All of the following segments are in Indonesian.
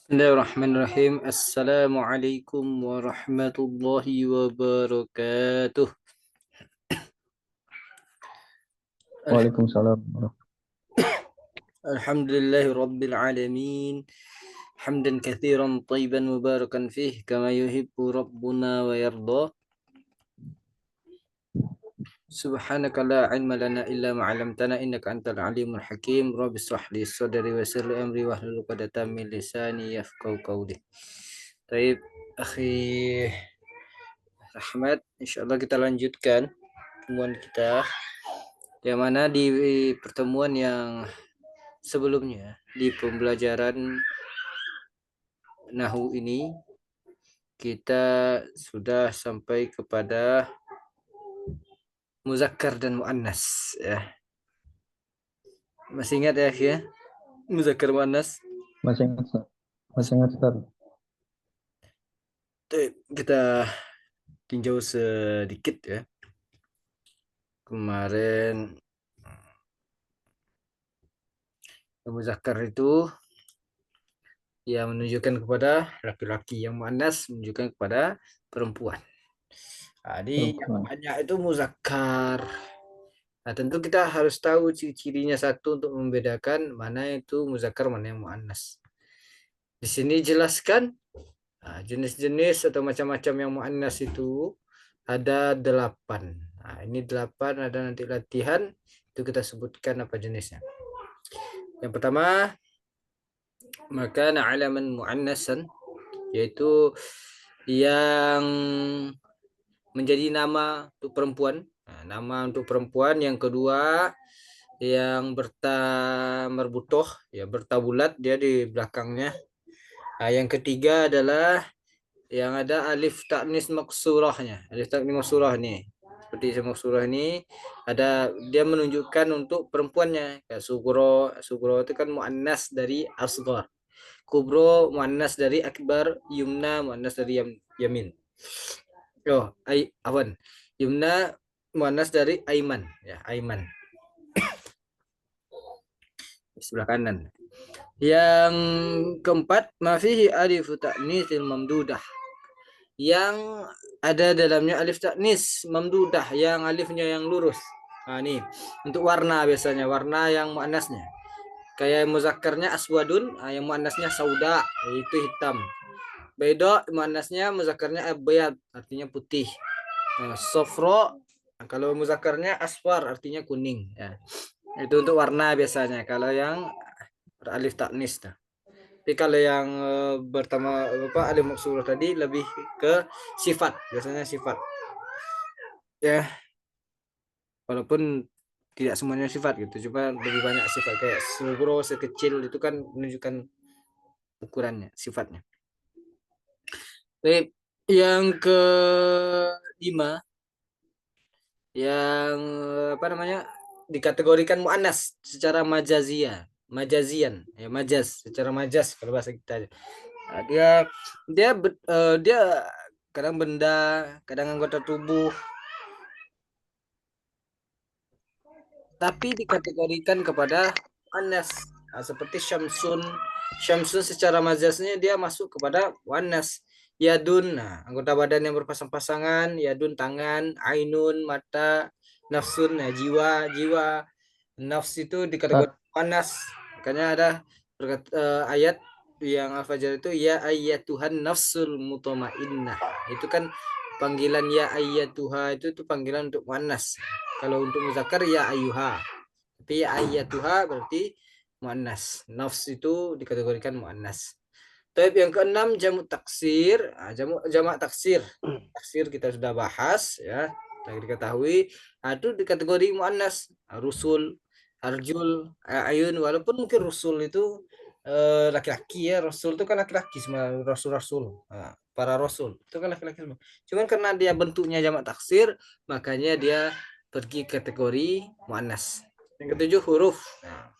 Bismillahirrahmanirrahim. Assalamualaikum warahmatullahi wabarakatuh. Waalaikumsalam. Alhamdulillahi rabbil alamin. Hamdan kathiran tayyiban mubarakan fih kama yuhibbu rabbuna wa yarda. Subhanaka la ilma lana illa ma 'allamtana innaka antal alimul hakim. Rabbi shrah li sadri wa yassir li amri wahlul 'uqdatam min lisani yafqahu qawli. Baik, akhi Rahmat, insyaallah kita lanjutkan pertemuan kita yang mana di pertemuan yang sebelumnya di pembelajaran Nahu ini kita sudah sampai kepada muzakkar dan muannas ya. Masih ingat ya, muzakkar muannas? Masih ingat, Ustaz? Masih ingat, Ustaz? Kita tinjau sedikit ya. Kemarin muzakkar itu yang menunjukkan kepada laki-laki, yang muannas menunjukkan kepada perempuan. Jadi yang Perempuan. banyak itu muzakkar. Nah, tentu kita harus tahu ciri-cirinya satu untuk membedakan mana itu muzakkar, mana yang muannas. Di sini jelaskan jenis-jenis atau macam-macam yang muannas itu ada 8. Nah, ini 8 ada nanti latihan itu kita sebutkan apa jenisnya. Yang pertama, maka alaman muannasan, yaitu yang menjadi nama untuk perempuan. Nah, nama untuk perempuan. Yang kedua, yang merbutoh, ya bertabulat dia di belakangnya. Nah, yang ketiga adalah yang ada alif taknis maksurahnya. Alif taknis maksurah nih. Seperti maksurah ini ada, dia menunjukkan untuk perempuannya. Kayak sugro, sugro itu kan muannas dari asghar. Kubro muannas dari akbar, yumna muannas dari yamin. Oh, awan. Yumna muannas dari aiman, ya, aiman. Sebelah kanan. Yang keempat, mafihi alif ta'nitsil mamdudah. Yang ada dalamnya alif ta'nis mamdudah, yang alifnya yang lurus. Nah, ini untuk warna, biasanya warna yang muannasnya. Kayak muzakkarnya aswadun, yang muannasnya sauda, yaitu hitam. Beda muannasnya, muzakkarnya abyad, artinya putih. Sofro, kalau muzakkarnya asfar, artinya kuning, ya. Itu untuk warna biasanya kalau yang alif taknis. Tapi kalau yang pertama alif maksurah tadi lebih ke sifat, biasanya sifat. Ya, walaupun tidak semuanya sifat gitu, cuma lebih banyak sifat kayak sugro, sekecil itu kan menunjukkan ukurannya, sifatnya. Baik, yang kelima yang apa namanya dikategorikan muannas secara majazian ya, majaz, secara majaz kalau bahasa kita. Nah, dia kadang benda, kadang anggota tubuh, tapi dikategorikan kepada muannas. Nah, seperti syamsun. Syamsun secara majaznya dia masuk kepada muannas. Yadun, nah, anggota badan yang berpasang-pasangan, yadun tangan, ainun mata, nafsun, nah, jiwa. Nafs itu dikategorikan Ustaz, panas. Makanya ada ayat yang Al-Fajr itu ya ayyatuhan nafsul mutmainnah. Itu kan panggilan ya ayyatuha itu panggilan untuk muannas. Kalau untuk muzakkar ya ayyuha. Tapi ya ayyatuha berarti muannas. Nafs itu dikategorikan muannas. Tapi yang keenam jamu taksir. Jamak taksir. Taksir kita sudah bahas ya. Kita diketahui itu di kategori muannas. Rusul, arjul, ayun, walaupun mungkin rusul itu laki-laki ya. Rasul itu kan laki-laki semua, rasul-rasul. Nah, para rasul itu kan laki-laki semua. Cuman karena dia bentuknya jamak taksir, makanya dia pergi kategori muannas. Yang ketujuh huruf. Nah,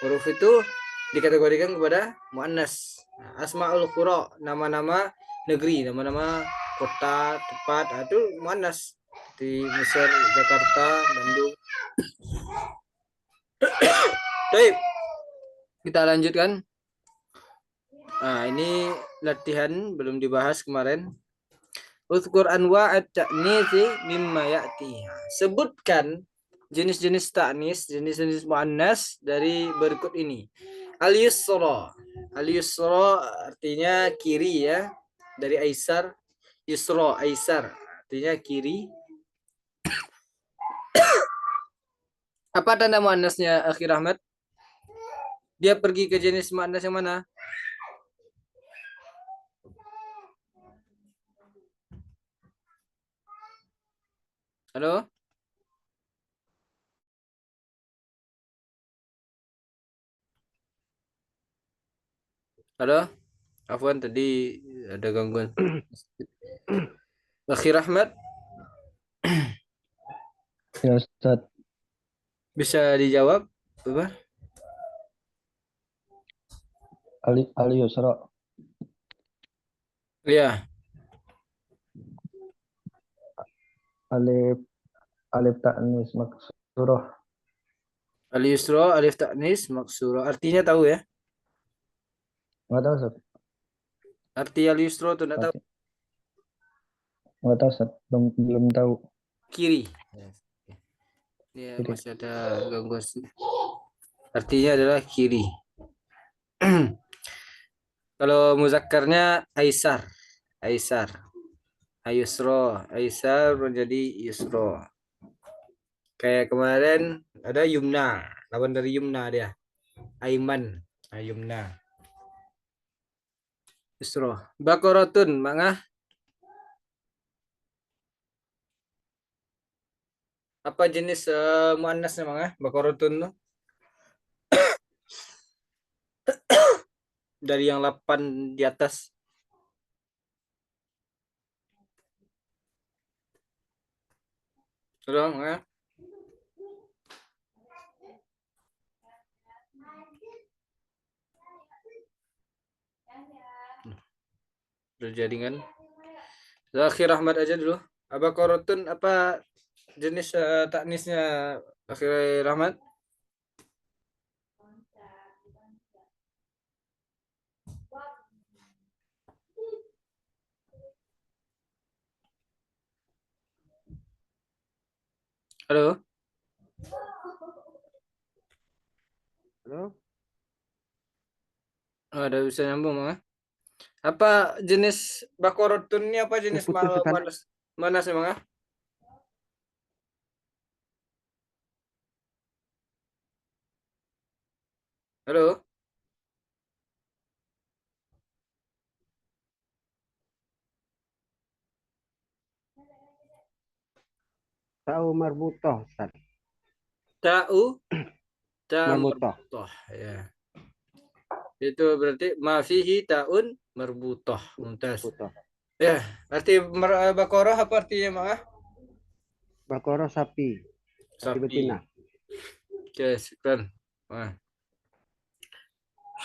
huruf itu dikategorikan kepada muannas. Nah, asmaul qura, nama-nama negeri, nama-nama kota, tempat, itu muannas. Di Mesir, Jakarta, Bandung. Baik, kita lanjutkan. Nah, ini latihan belum dibahas kemarin. Uzkur anwa'at ta'nitsi mimma ya'ti. Sebutkan jenis-jenis ta'nis, jenis-jenis muannas dari berikut ini. Al-yusra. Al-yusra artinya kiri ya. Dari aisar, yusra, aisar artinya kiri. Apa tanda muannasnya Akhir Ahmad? Dia pergi ke jenis muannas yang mana? Halo? Halo? Afwan tadi ada gangguan. Akhir Ahmad Ya Ustaz, bisa dijawab? Apa? Ali Yusra, Iya, Alif Alif Ta'nis Maksurah. al yusra alif taknis maksura. Artinya tahu ya? Nggak tahu Ustaz. Arti al yusra itu enggak tahu. Masih nggak tahu Ustaz. Belum tahu. Kiri. Ya, Kiri. masih ada gangguan. Artinya adalah kiri. Kalau muzakkarnya aisar. Aisar. Ayusro. Aisar menjadi yusro. Kayak kemarin ada yumna. Lawan dari yumna dia. Aiman. Yumna. Yusro. Bakorotun. Mangah. Apa jenis muannasnya mangah? Bakorotun tuh. Dari yang 8 di atas. Tolong ya. Udah jaringan. Akhir Ahmad aja dulu. Abakorotun apa jenis taknisnya Akhir Ahmad? Halo? Halo, Oh, ada bisa nyambung mah. Apa jenis bakorotun ini apa jenis putus Ustaz. manas manas emang ah? Halo? Tahu marbutoh Ustaz. Ta'u ta Marbutoh. marbutoh ya. Itu berarti ma fihi ta'un marbutoh. Mumtaz. Marbutoh. Ya, arti bakoroh apa artinya mah? Bakoro sapi. Sapi Sapi. betina. Oke, syukran. Wah.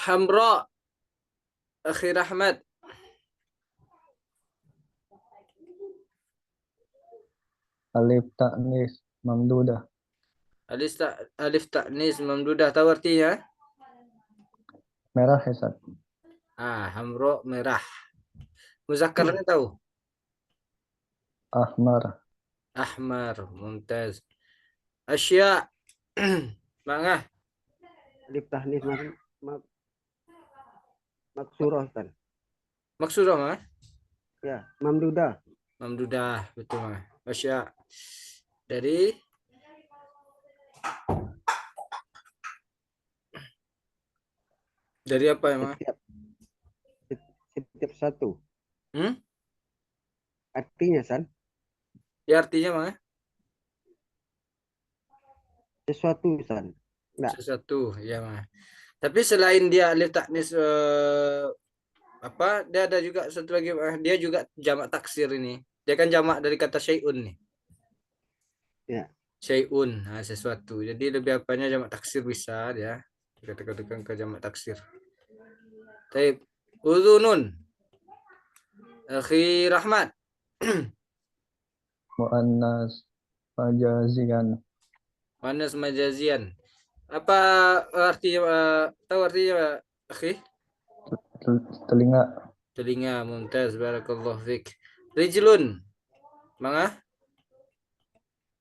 Hamra Akhir Ahmad. Alif Ta'nis Mamdudah. Alif taknis mamdudah tahu artinya? Merah ya Ustaz. Hamro merah. Muzakkarnya tahu? Ahmar. Ahmar, mumtaz. Asya. Mangah. Alif tahnis maksurah Ustaz. Maksudnya mah? Ya, mamdudah. Mamdudah, betul mah. Asya. Dari apa emang? Setiap setiap satu. Hmm? Artinya San, Ya artinya mah sesuatu San. Enggak. sesuatu, ya mah. Tapi selain dia alif taknis apa? Dia ada juga satu lagi dia juga jamak taksir ini. Dia kan jamak dari kata syai'un nih. Ya. Syai'un, sesuatu. Jadi lebih apanya jamak taksir bisa ya. Dikatakan ke jamak taksir. Taib. Udhunun. Akhi Rahmat. Mu'annas Majazian. Manas majazian. Apa artinya tahu artinya akhi? Telinga. Telinga, mumtaz, barakallahu fik. Rijlun, mangah?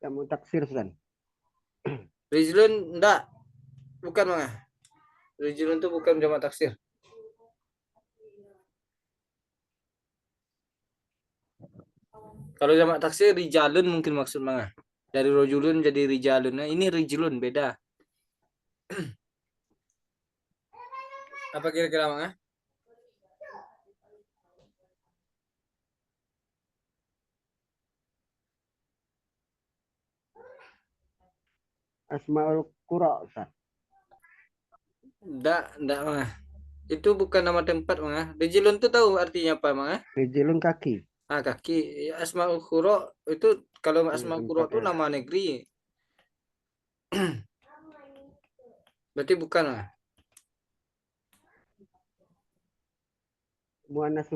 Kamu taksir Ustaz. Rijlun enggak, bukan mangah. Rijlun itu bukan jamak taksir. Kalau jamak taksir rijalun mungkin maksud mangah. Dari rojulun jadi rijalun. Nah, ini rijlun beda. Apa kira-kira mangah? Asmaul Qura Ustaz. Enggak mangah. Itu bukan nama tempat mangah. Rijlun itu tahu artinya apa mangah? Rijilun kaki. Ah, kaki. Ya, Asmaul Qura itu kalau Asmaul Qura Tempat itu ya. nama negeri. Berarti bukan lah. Muannas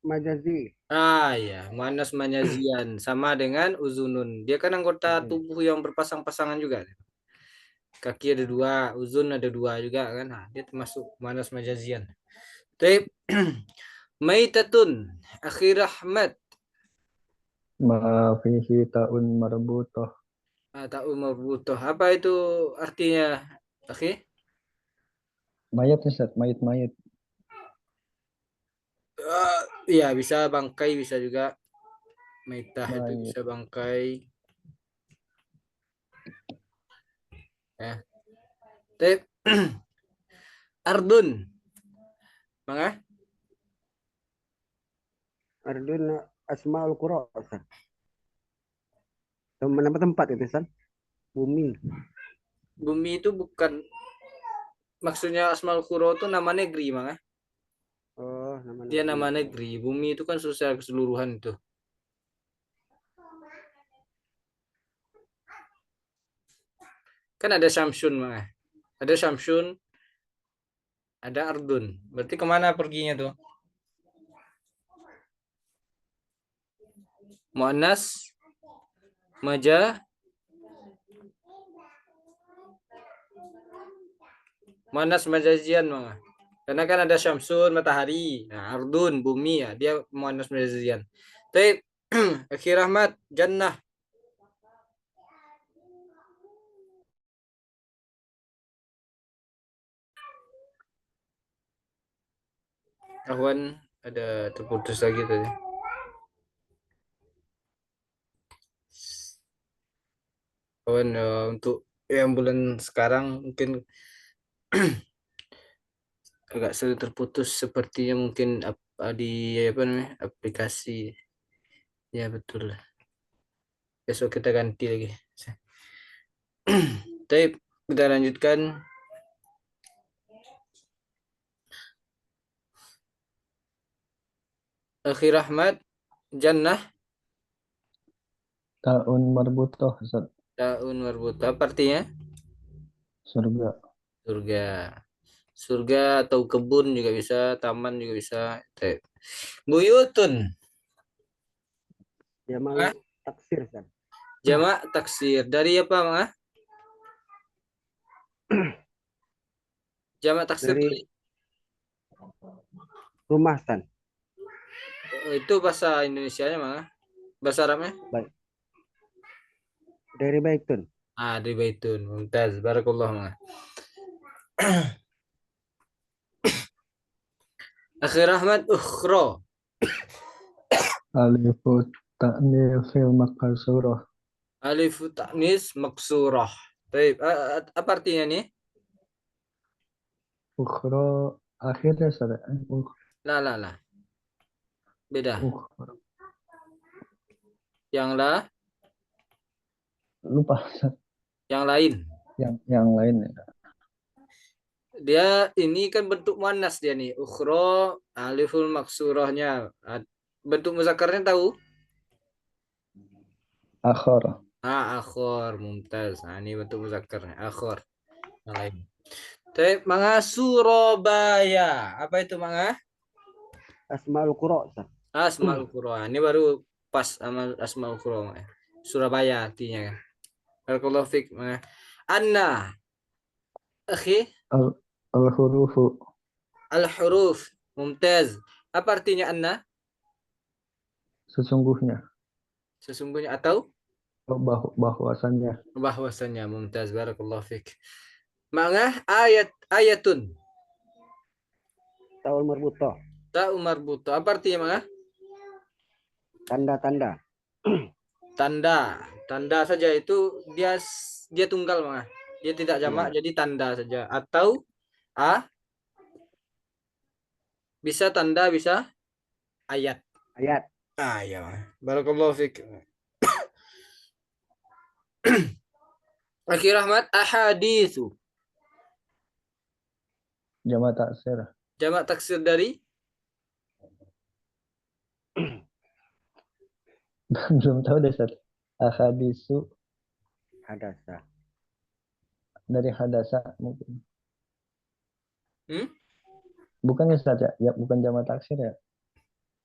majazi. Ah ya, muannas manyazian sama dengan uzunun. Dia kan anggota tubuh yang berpasang-pasangan juga. Kaki ada dua, uzun ada dua juga kan. Nah, dia termasuk muannas majazian. Taib. Maitatun, akhir Ahmad. Ma fihi ta'un marbutoh. Atau marbutoh. Apa itu artinya? Oke. Mayat Ustaz, mayat-mayat. Ya bisa bangkai bisa juga. Maitah itu Mayat. bisa bangkai. Ya. Taib. Ardun. Mangga? Ardun Asmaul Qura Ustaz. Nama tempat itu Ustaz. Bumi. Bumi itu bukan maksudnya Asmaul Qura itu nama negeri mangga? Oh, nama Dia negeri. nama negeri. Bumi itu kan secara keseluruhan itu. Kan ada Samsun mangga. Ada Samsun, ada Ardun. Berarti kemana perginya tuh? Muannas, maja, Muannas majazian mangga. Karena kan ada Syamsun matahari, nah Ardun bumi ya, dia muannas majazian. Tapi akhir Rahmat jannah. Kawan ada terputus lagi tadi. Kawan untuk yang bulan sekarang mungkin agak sering terputus sepertinya mungkin di apa namanya aplikasi. Ya betul. Besok kita ganti lagi. Tapi kita lanjutkan. Akhir Rahmat jannah Ta'un marbutoh Ustaz. daun marbuta apa artinya? Surga. Surga. Surga atau kebun juga bisa, taman juga bisa. Buyutun. Jamal Hah? taksir Ustaz. Jamak taksir. Dari apa, Mah? Jamak taksir Dari dari rumah Ustaz. itu bahasa Indonesianya, Mah. Bahasa Arabnya? Baik. Dari Baitun. Ah, dari Baitun. Mumtaz. Barakallah, Mah. Akhir Ahmad ukhra. Alifu ta'nil fil makasurah. Alif ta'nis maksurah. Baik, apa artinya nih? Ukhra akhirnya Ustaz. Lah, lah, lah. Beda. Ukhra. Yang lah, Lupa Ustaz. yang lain. Yang lain ya. Dia ini kan bentuk muannas dia nih. Ukhra aliful maksurahnya. Bentuk muzakarnya tahu? Akhar. Akhor, mumtaz. Nah, ini bentuk muzakarnya. Akhor. Yang lain. Tapi manga Surabaya. Apa itu manga? Asmaul Qura Ustaz. Asmaul Qura. Ini baru pas sama Asmaul Qura. Surabaya artinya kan. Barakallahu fik. Anna. Akhi. Al-hurufu. Al-huruf. Mumtaz. Apa artinya anna? Sesungguhnya. Sesungguhnya atau Oh, bahwasannya. bahwasanya. Mumtaz. Barakallahu fik. Mangah ayatun. Taul marbutoh. Ta'u marbuto. Apa artinya mangah? Tanda-tanda. Tanda. Tanda saja itu dia tunggal mangah. Dia tidak jamak Ya. jadi tanda saja. Atau a bisa tanda bisa ayat. Ayat. Ah ya. Barakallahu fik. Akhir Rahmat ahaditsu. Jamak taksir. Jamak taksir dari Belum tahu deh, Ustaz. Ahadisu Hadasa. dari hadasa mungkin. hmm? Bukan ya, Ustaz ya? Ya, bukan jamak taksir ya.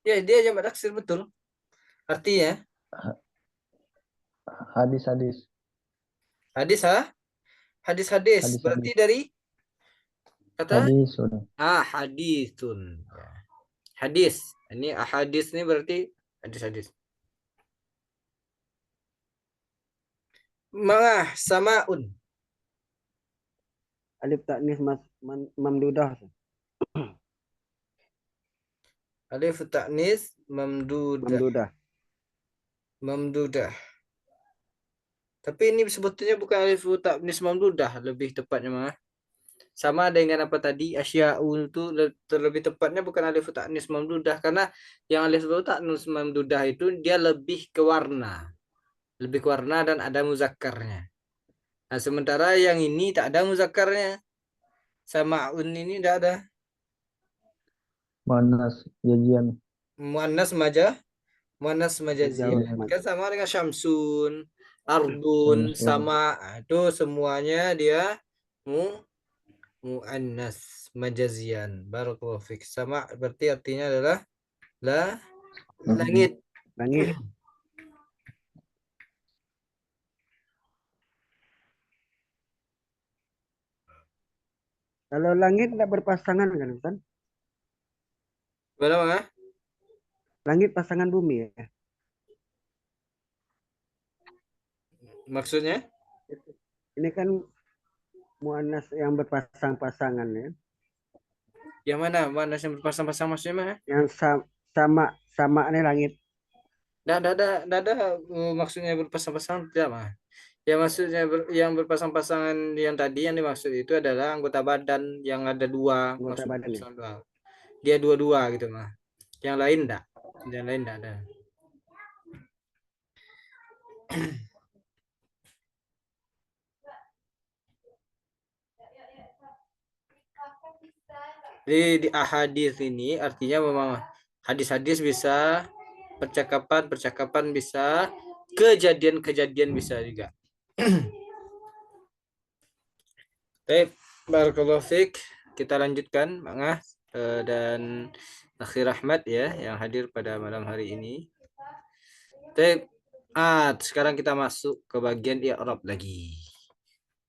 Ya, dia jamak taksir betul. Artinya Hadis-hadis. hadis ha? Hadis-hadis. Berarti Hadis-hadis. dari kata Hadisun. hadisun. Ya. Hadis. Ini ahadis ini berarti hadis-hadis. Mangah samaun. Alif taknis mamdudah. Alif taknis mamdudah. Mamdudah. Mamdudah. Tapi ini sebetulnya bukan alif taknis mamdudah, lebih tepatnya mah. Sama dengan apa tadi asya'un itu terlebih tepatnya bukan alif ta'nis mamdudah karena yang alif ta'nis mamdudah itu dia lebih ke warna. Lebih ke warna dan ada muzakkarnya. Nah, sementara yang ini tak ada muzakkarnya. Sama un ini tidak ada. Manas. Jajian. Muannas majaziah. Jauh. Jajian. Kan sama dengan syamsun, ardun, Samsun. sama. Nah, itu semuanya dia mu muannas majazian. Barakallahu fik. Sama berarti artinya adalah langit. Langit. Kalau langit tidak berpasangan kan, Ustaz? Gimana Bang? Langit pasangan bumi ya. Maksudnya? Ini kan muannas yang berpasang-pasangan ya. Yang mana? Muannas yang berpasang-pasang maksudnya mana? Yang sama nih langit. Nggak ada maksudnya berpasang-pasang tidak mah. Yang maksudnya yang berpasang-pasangan yang tadi yang dimaksud itu adalah anggota badan yang ada dua, Anggota maksud badan ya. dua. Dia dua-dua gitu mah. Yang lain enggak. Yang lain enggak ada. Di ahadis ini artinya memang hadis-hadis bisa, percakapan bisa, kejadian-kejadian bisa juga. Baik, barakallahu fiik. Kita lanjutkan, Mangah dan Akhir Rahmat ya yang hadir pada malam hari ini. Baik, sekarang kita masuk ke bagian i'rab lagi.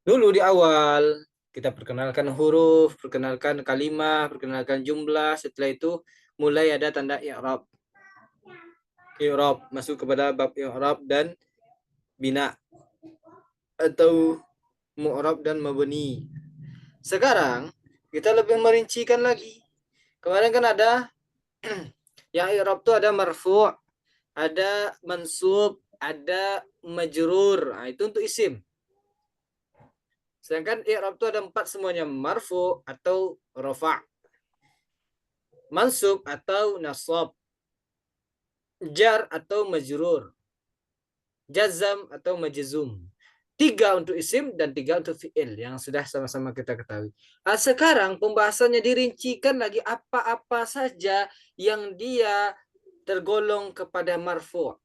Dulu di awal kita perkenalkan huruf, perkenalkan kalimat, perkenalkan jumlah. Setelah itu mulai ada tanda i'rab. I'rab masuk kepada bab i'rab dan bina atau mu'rab dan mabni. Sekarang kita lebih merincikan lagi. Kemarin kan ada yang i'rab itu ada marfu', ada mansub, ada majrur. Nah, itu untuk isim. Sedangkan i'rab itu ada 4 semuanya, marfu atau rafa', mansub atau nasab, jar atau majrur, jazam atau majzum. 3 untuk isim dan 3 untuk fi'il yang sudah sama-sama kita ketahui. Nah, sekarang pembahasannya dirincikan lagi apa-apa saja yang dia tergolong kepada marfu'.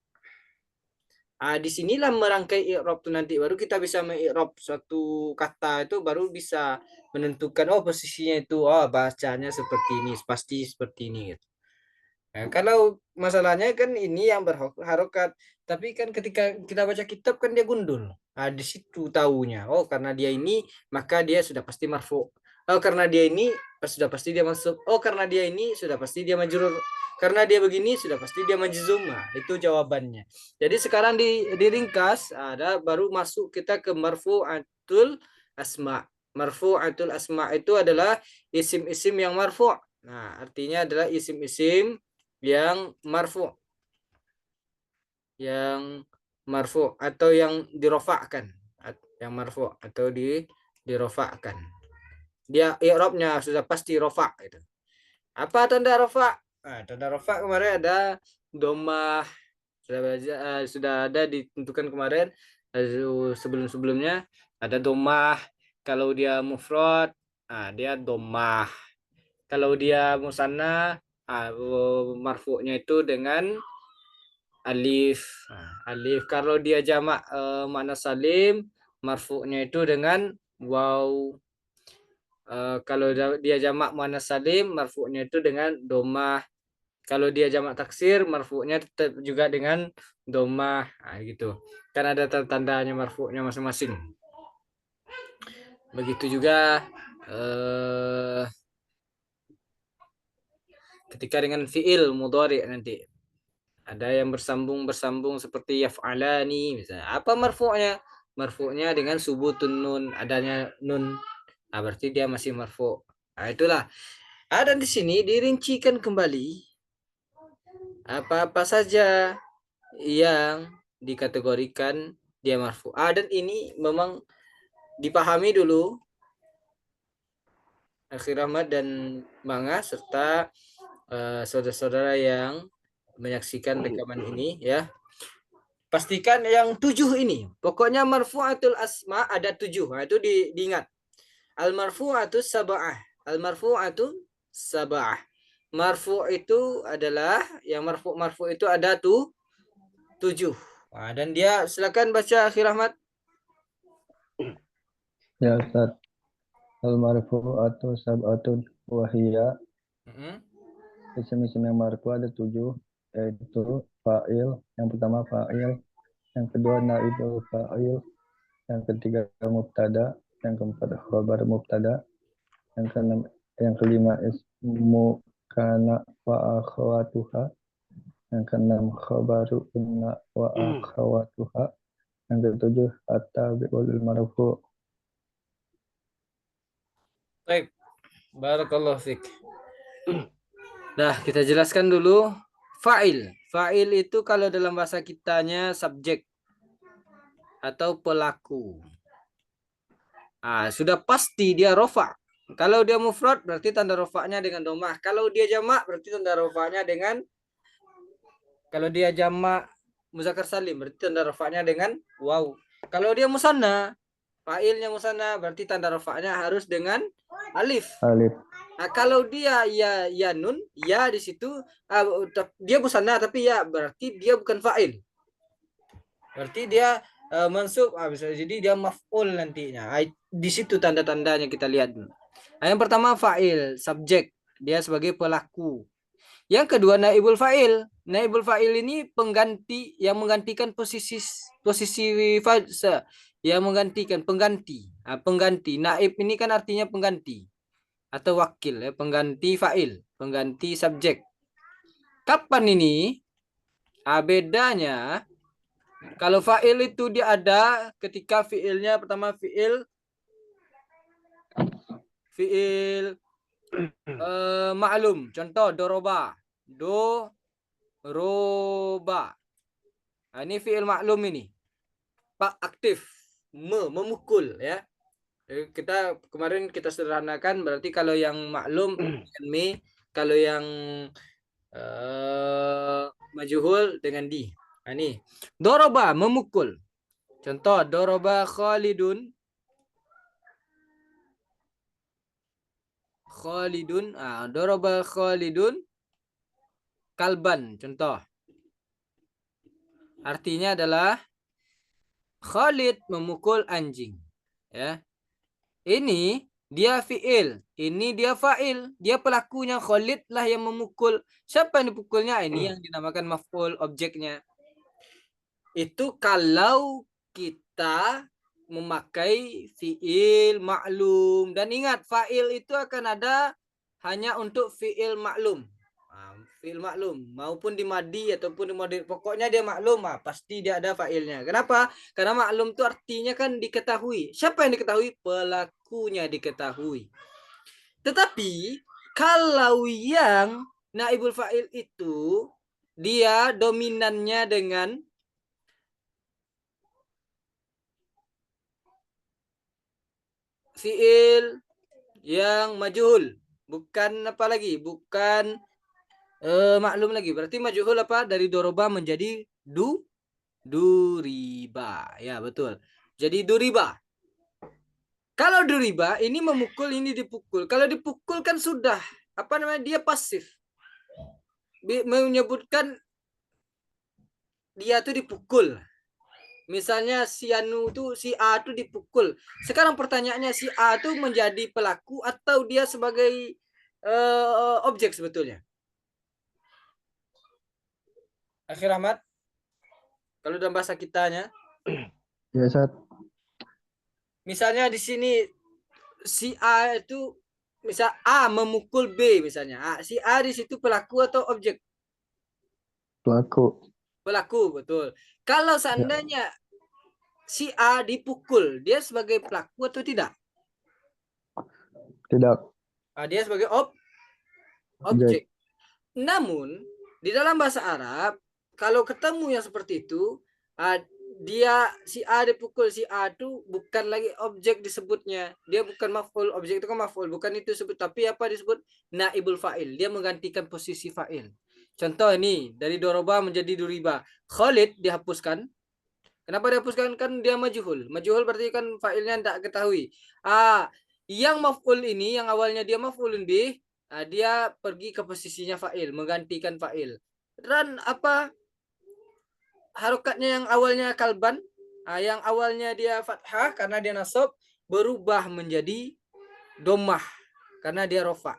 Disinilah merangkai i'rab itu nanti baru kita bisa mengi'rab suatu kata itu baru bisa menentukan posisinya itu bacanya seperti ini pasti seperti ini gitu. Nah, kalau masalahnya kan ini yang berharokat tapi kan ketika kita baca kitab kan dia gundul. Di situ taunya karena dia ini maka dia sudah pasti marfu. Oh, karena dia ini sudah pasti dia mansub. Oh, karena dia ini sudah pasti dia majrur. Karena dia begini sudah pasti dia majzum. Nah, itu jawabannya. Jadi sekarang diringkas ada baru masuk kita ke marfu'atul asma. Marfu'atul asma itu adalah isim-isim yang marfu'. Nah, artinya adalah isim-isim yang marfu'. Yang marfu' atau yang dirofakkan. Yang marfu' atau dirofakkan. Dia i'rabnya sudah pasti rofa gitu. Apa tanda rofa? Nah, tanda rofa kemarin ada domah sudah ada ditentukan kemarin sebelum-sebelumnya ada domah. Kalau dia mufrad, dia domah. Kalau dia musanna, marfu'nya itu dengan alif. Alif. Kalau dia jamak makna salim, marfu'nya itu dengan waw. Kalau dia jamak muannas salim, marfu'nya itu dengan domah. Kalau dia jamak taksir, marfu'nya tetap juga dengan domah. Gitu. Kan ada tandanya marfu'nya masing-masing. Begitu juga ketika dengan fi'il mudhari nanti. Ada yang bersambung seperti yaf'alani misalnya. Apa marfu'nya? Marfu'nya dengan subutun nun, adanya nun. Berarti dia masih marfu'. Itulah. Dan di sini dirincikan kembali apa-apa saja yang dikategorikan dia marfu. Dan ini memang dipahami dulu Akhir Rahmat dan Manga serta saudara-saudara yang menyaksikan rekaman ini ya. Pastikan yang 7 ini. Pokoknya marfu'atul asma ada 7. Nah, itu diingat. Al-marfu'atu sab'ah. Al-marfu'atu sab'ah. Marfu' itu adalah yang marfu' itu ada 7. Dan dia silakan baca Akhir Rahmat. Ya Ustaz. Al-marfu'atu sab'atun wahiyya. Isim-isim yang marfu ada 7, yaitu fa'il. Yang pertama fa'il, yang kedua naibul fa'il, yang ketiga mubtada, yang keempat khabar mubtada, yang kelima ismu kana wa akhawatuha, yang keenam khabaru inna wa akhawatuha, yang ketujuh at-tabi'ul marfu'. Baik. Barakallahu fiik. Nah, kita jelaskan dulu fa'il. Fa'il itu kalau dalam bahasa kitanya subjek atau pelaku. Sudah pasti dia rofa. Kalau dia mufrad berarti tanda rofaknya dengan domah. Kalau dia jamak berarti tanda rofaknya dengan muzakkar salim berarti tanda rofaknya dengan waw. Kalau dia musanna, fa'ilnya musanna berarti tanda rofaknya harus dengan alif. Alif. Kalau dia ya nun, ya di situ dia musanna tapi ya berarti dia bukan fa'il. Berarti dia mansub, bisa jadi dia maf'ul nantinya. Di situ tanda-tandanya kita lihat. Yang pertama fa'il, subjek, dia sebagai pelaku. Yang kedua naibul fa'il. Naibul fa'il ini pengganti yang menggantikan posisi yang menggantikan pengganti. Pengganti. Naib ini kan artinya pengganti atau wakil ya, pengganti fa'il, pengganti subjek. Kapan ini? Bedanya kalau fa'il itu dia ada ketika fi'ilnya pertama fi'il ma'lum. Contoh doroba. Doroba. Ini fi'il ma'lum ini. Pak aktif. Memukul ya. Kemarin kita sederhanakan berarti kalau yang maklum dengan me, kalau yang majhul dengan di. Ini doroba memukul. Contoh doroba Khalidun. Doroba Khalidun kalban. Contoh. Artinya adalah Khalid memukul anjing. Ya. Ini dia fi'il, ini dia fa'il, dia pelakunya. Khalid lah yang memukul. Siapa yang dipukulnya? Ini yang dinamakan maf'ul, objeknya. Itu kalau kita memakai fiil maklum. Dan ingat, fa'il itu akan ada hanya untuk fiil maklum. Fiil maklum maupun di madi ataupun di madi, pokoknya dia maklum, pasti dia ada fa'ilnya. Kenapa? Karena maklum itu artinya kan diketahui. Siapa yang diketahui? Pelakunya diketahui. Tetapi kalau yang naibul fa'il itu dia dominannya dengan fiil yang majhul, bukan apa lagi, bukan maklum lagi. Berarti majhul apa? Dari doroba menjadi duriba. Ya, betul. Jadi duriba. Kalau duriba ini memukul, ini dipukul. Kalau dipukul kan sudah apa namanya? Dia pasif. Menyebutkan dia tuh dipukul. Misalnya si Anu tuh, si A tuh dipukul. Sekarang pertanyaannya, si A tuh menjadi pelaku atau dia sebagai objek sebetulnya? Akhir Ahmad, kalau dalam bahasa kitanya, Ya, Ustaz. misalnya di sini si A itu, misal A memukul B misalnya. Si A di situ pelaku atau objek? Pelaku. Pelaku, betul. Kalau seandainya si A dipukul, dia sebagai pelaku atau tidak? Tidak. Dia sebagai objek. Namun di dalam bahasa Arab, kalau ketemu yang seperti itu, dia si A dipukul, si A itu bukan lagi objek disebutnya. Dia bukan maf'ul, objek itu kan maf'ul, bukan itu disebut, tapi apa disebut? Naibul fa'il. Dia menggantikan posisi fa'il. Contoh ini, dari doroba menjadi duriba. Khalid dihapuskan. Kenapa dihapuskan? Kan dia majhul. Majhul berarti kan fa'ilnya tidak ketahui. Yang maf'ul ini, yang awalnya dia maf'ulun bih, dia pergi ke posisinya fa'il, menggantikan fa'il. Dan apa harokatnya yang awalnya kalban, yang awalnya dia fathah karena dia nasab, berubah menjadi domah karena dia rofa.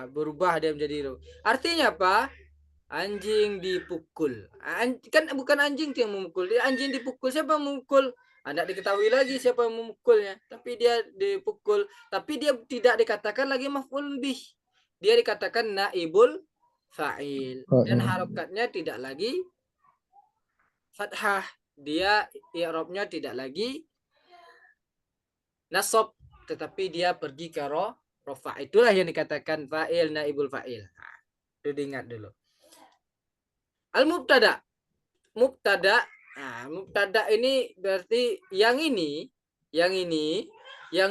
Berubah dia menjadi rofa. Artinya apa? Anjing dipukul. Kan bukan anjing yang memukul, dia anjing dipukul. Siapa yang memukul? Tidak diketahui lagi siapa yang memukulnya, tapi dia dipukul, tapi dia tidak dikatakan lagi maf'ul bih, dia dikatakan naibul fa'il, dan harokatnya tidak lagi fathah, dia i'rabnya tidak lagi nasab, tetapi dia pergi ke rofa. Itulah yang dikatakan fa'il, naibul fa'il. Itu diingat dulu. Al-mubtada. Mubtada. Mubtada ini berarti yang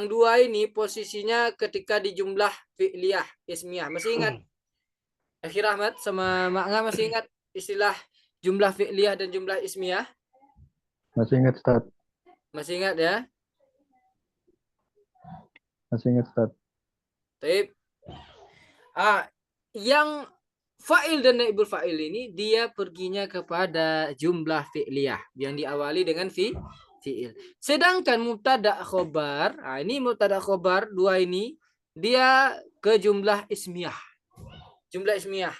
dua ini posisinya ketika di jumlah fi'liyah ismiyah. Masih ingat? Akhir Ahmad sama Ma'ga masih ingat istilah jumlah fi'liyah dan jumlah ismiyah? Masih ingat, Ustaz. Masih ingat ya? Masih ingat, Ustaz. Baik. Yang fa'il dan naibul fa'il ini dia perginya kepada jumlah fi'liyah yang diawali dengan fi'il. Sedangkan mubtada khobar, ini mubtada khobar dua ini dia ke jumlah ismiyah. Jumlah ismiyah.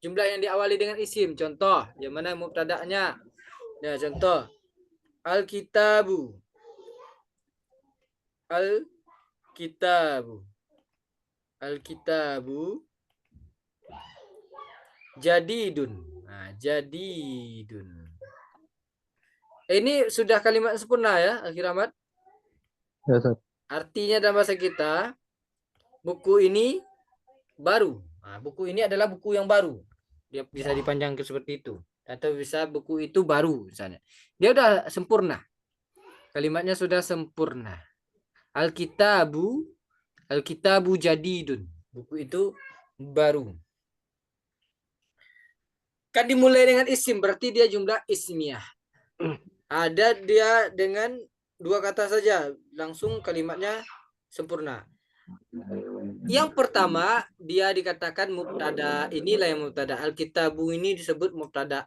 Jumlah yang diawali dengan isim. Contoh, yang mana mubtada'nya? Nah, contoh. Al-kitabu. Al-kitabu. Al-kitabu jadidun. Jadidun. Ini sudah kalimat sempurna ya, Akhir Ahmad? Ya, Ustaz. Artinya dalam bahasa kita, buku ini baru. Buku ini adalah buku yang baru. Dia bisa dipanjangkan seperti itu. Atau bisa buku itu baru misalnya. Dia sudah sempurna. Kalimatnya sudah sempurna. Al-kitabu jadidun. Buku itu baru. Kan dimulai dengan isim, berarti dia jumlah ismiyah. Ada dia dengan dua kata saja, langsung kalimatnya sempurna. Yang pertama, dia dikatakan mubtada. Inilah yang mubtada. Al-kitabu ini disebut mubtada.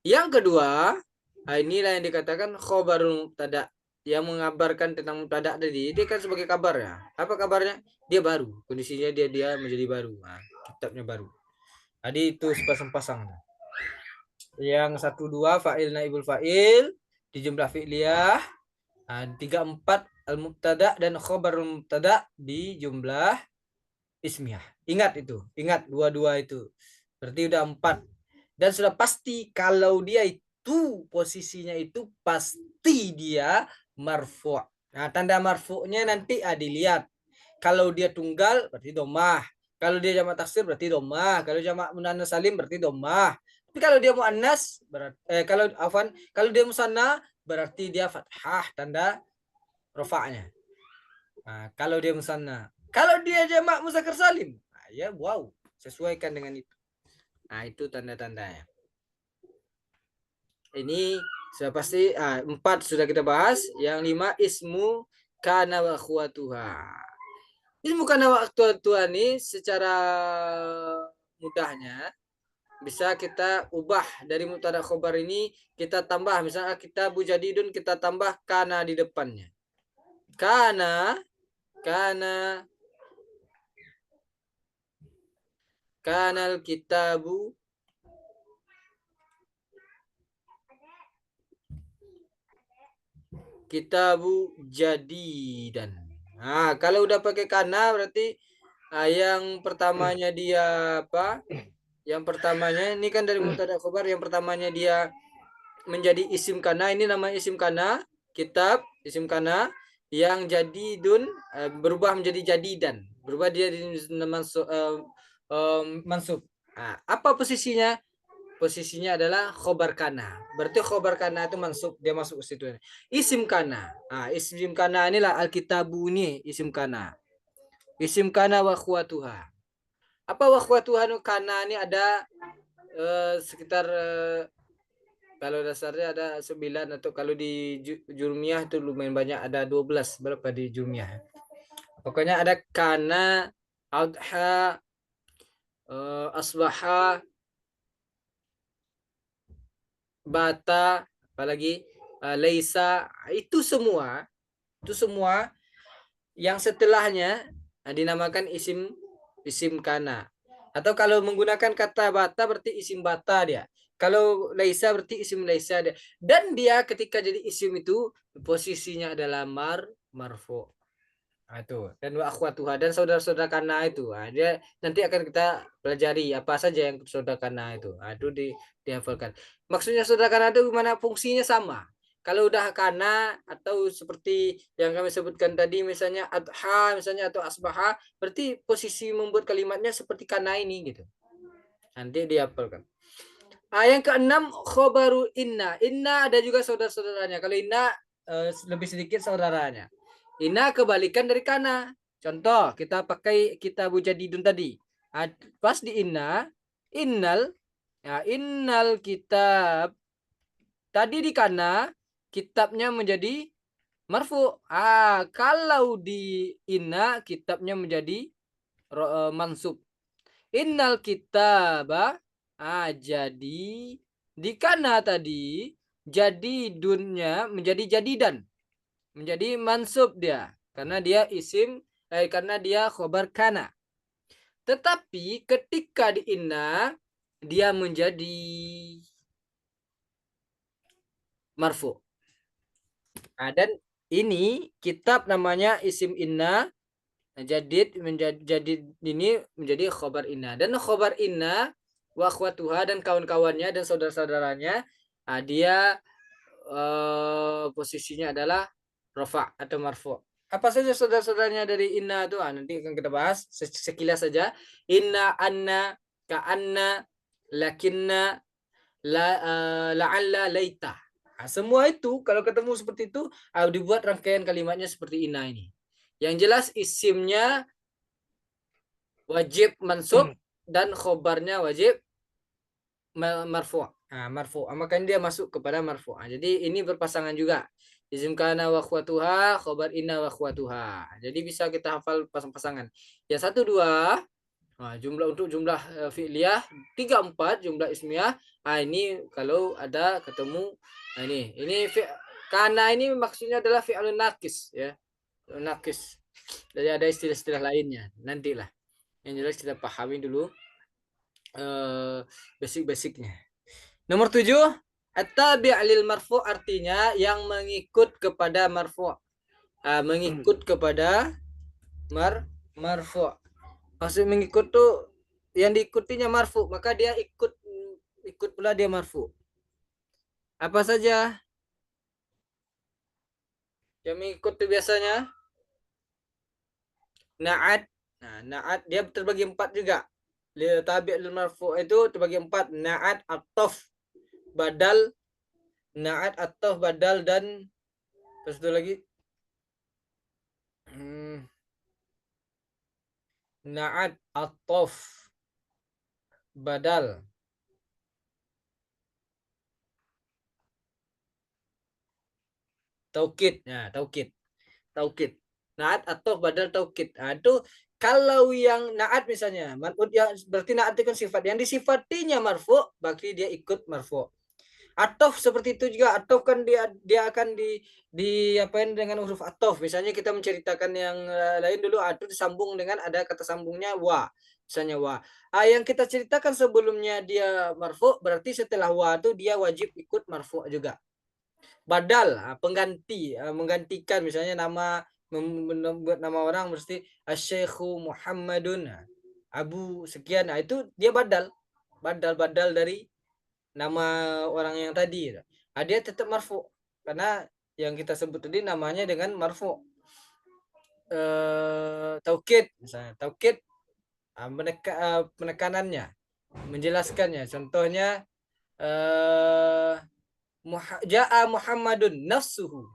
Yang kedua, inilah yang dikatakan khobarul mubtada, yang mengabarkan tentang mubtada tadi. Dia kan sebagai kabar ya. Apa kabarnya? Dia baru. Kondisinya dia menjadi baru. Kitabnya baru. Tadi itu sepasang-pasang. Yang 1, 2 fa'il naibul fa'il. di jumlah fi'liyah, 34 al-mubtada dan khobar al-mubtada di jumlah ismiyah. Ingat itu, ingat dua-dua itu. Berarti udah 4. Dan sudah pasti kalau dia itu posisinya itu pasti dia marfu'. Nah, tanda marfu'nya nanti dilihat. Kalau dia tunggal berarti domah. Kalau dia jamak taksir berarti domah. Kalau jamak muannas salim berarti domah. Tapi kalau dia muannas berarti kalau dia musanna berarti dia fathah tanda rofa'nya. Nah, kalau dia musanna. Kalau dia jamak muzakkar salim, nah, ya wow, sesuaikan dengan itu. Nah, itu tanda-tandanya. Ini sudah pasti 4 sudah kita bahas. Yang 5 ismu kana wa akhwatuha. Ismu kana wa akhwatuha ini secara mudahnya bisa kita ubah dari mubtada khobar ini kita tambah, misalnya kita bujadidun kita tambah kana di depannya. Kana kanal kitabu jadidan. Nah, kalau udah pakai kana berarti yang pertamanya dia apa? Yang pertamanya ini kan dari mubtada khobar, yang pertamanya dia menjadi isim kana, ini nama isim kana, kitab isim kana, yang jadidun berubah menjadi jadidan, berubah dia mansub. Nah, apa posisinya? Posisinya adalah khobar kana. Berarti khobar kana itu mansub, dia masuk ke situ. Isim kana. Nah, isim kana inilah alkitabu ini isim kana. Isim kana wa akhwatuha. Apa wa akhwatuha? Kana ini ada sekitar kalau dasarnya ada 9, atau kalau di jurmiyah itu lumayan banyak, ada 12 berapa di jurmiyah. Pokoknya ada kana, adha, asbaha, bata, apalagi laisa, itu semua yang setelahnya dinamakan isim kana. Atau kalau menggunakan kata bata berarti isim bata dia. Kalau laisa berarti isim laisa dia. Dan dia ketika jadi isim itu posisinya adalah marfu. Nah, itu. Dan wa akhwatuha dan saudara-saudara kana itu. Nah, dia nanti akan kita pelajari apa saja yang saudara kana itu. Nah, itu dihafalkan. Maksudnya saudara kana itu gimana, fungsinya sama. Kalau udah kana atau seperti yang kami sebutkan tadi misalnya adha misalnya atau asbaha, berarti posisi membuat kalimatnya seperti kana ini gitu. Nanti dihafalkan. Yang keenam khobaru inna. Inna ada juga saudara-saudaranya. Kalau inna lebih sedikit saudaranya. Inna kebalikan dari kana. Contoh, kita pakai kita bujadidun tadi. Pas di inna, innal, ya, innal kitab. Tadi di kana, kitabnya menjadi marfu. Kalau di inna, kitabnya menjadi mansub. Innal kitaba. Jadi di kana tadi jadi dunnya menjadi jadidan. Menjadi mansub dia karena dia isim karena dia khobar kana. Tetapi ketika di inna dia menjadi marfu. Dan ini kitab namanya isim inna, jadid menjadi ini menjadi khobar inna, dan khobar inna wa akhwatuha dan kawan-kawannya dan saudara-saudaranya dia posisinya adalah rafa atau marfu. Apa saja saudara-saudaranya dari inna itu nanti akan kita bahas sekilas saja. Inna, anna, ka'anna, lakinna, la'alla, laita. Semua itu kalau ketemu seperti itu dibuat rangkaian kalimatnya seperti inna ini. Yang jelas isimnya wajib mansub dan khobarnya wajib marfu'. Marfu'. Makanya dia masuk kepada marfu'. Jadi ini berpasangan juga. Isim kana wa akhwatuha, khobar inna wa akhwatuha. Jadi bisa kita hafal pasang-pasangan. Ya 1 2. Untuk jumlah fi'liyah 3 4 jumlah ismiyah. Ini kalau ada ketemu ini kana ini maksudnya adalah fi'lun naqis ya. Naqis. Jadi ada istilah-istilah lainnya. Nantilah. Yang jelas kita pahami dulu basic-basicnya. Nomor 7 At-tabi' lil marfu' artinya yang mengikut kepada marfu'. Mengikut kepada marfu'. Maksud mengikut tuh yang diikutinya marfu', maka dia ikut pula dia marfu'. Apa saja yang mengikut tuh biasanya? Na'at. Nah, na'at dia terbagi 4 juga. Tabi' lil marfu' itu terbagi 4. Na'at, at-taf, badal, na'at, at-taf, badal dan terus itu lagi na'at, at-taf, badal. Taukid. Nah, taukid. Taukid. Naat atau badal taukid. Nah, itu kalau yang naat misalnya, man'ut yang berarti naat itu kan sifat. Yang disifatinya marfu, berarti dia ikut marfu. Atof seperti itu juga. Atof kan dia akan di apain dengan huruf atof. Misalnya kita menceritakan yang lain dulu, itu disambung dengan ada kata sambungnya wa. Misalnya wa. Yang kita ceritakan sebelumnya dia marfu, berarti setelah wa itu dia wajib ikut marfu juga. Badal, pengganti, menggantikan misalnya membuat nama orang mesti Asy-Syaikhu Muhammadun, Abu sekian. Itu dia badal dari nama orang yang tadi. Dia tetap marfu karena yang kita sebut tadi namanya dengan marfu. Taukid misalnya, taukid penekanannya, menjelaskannya. Contohnya Ja'a Muhammadun nafsuhu.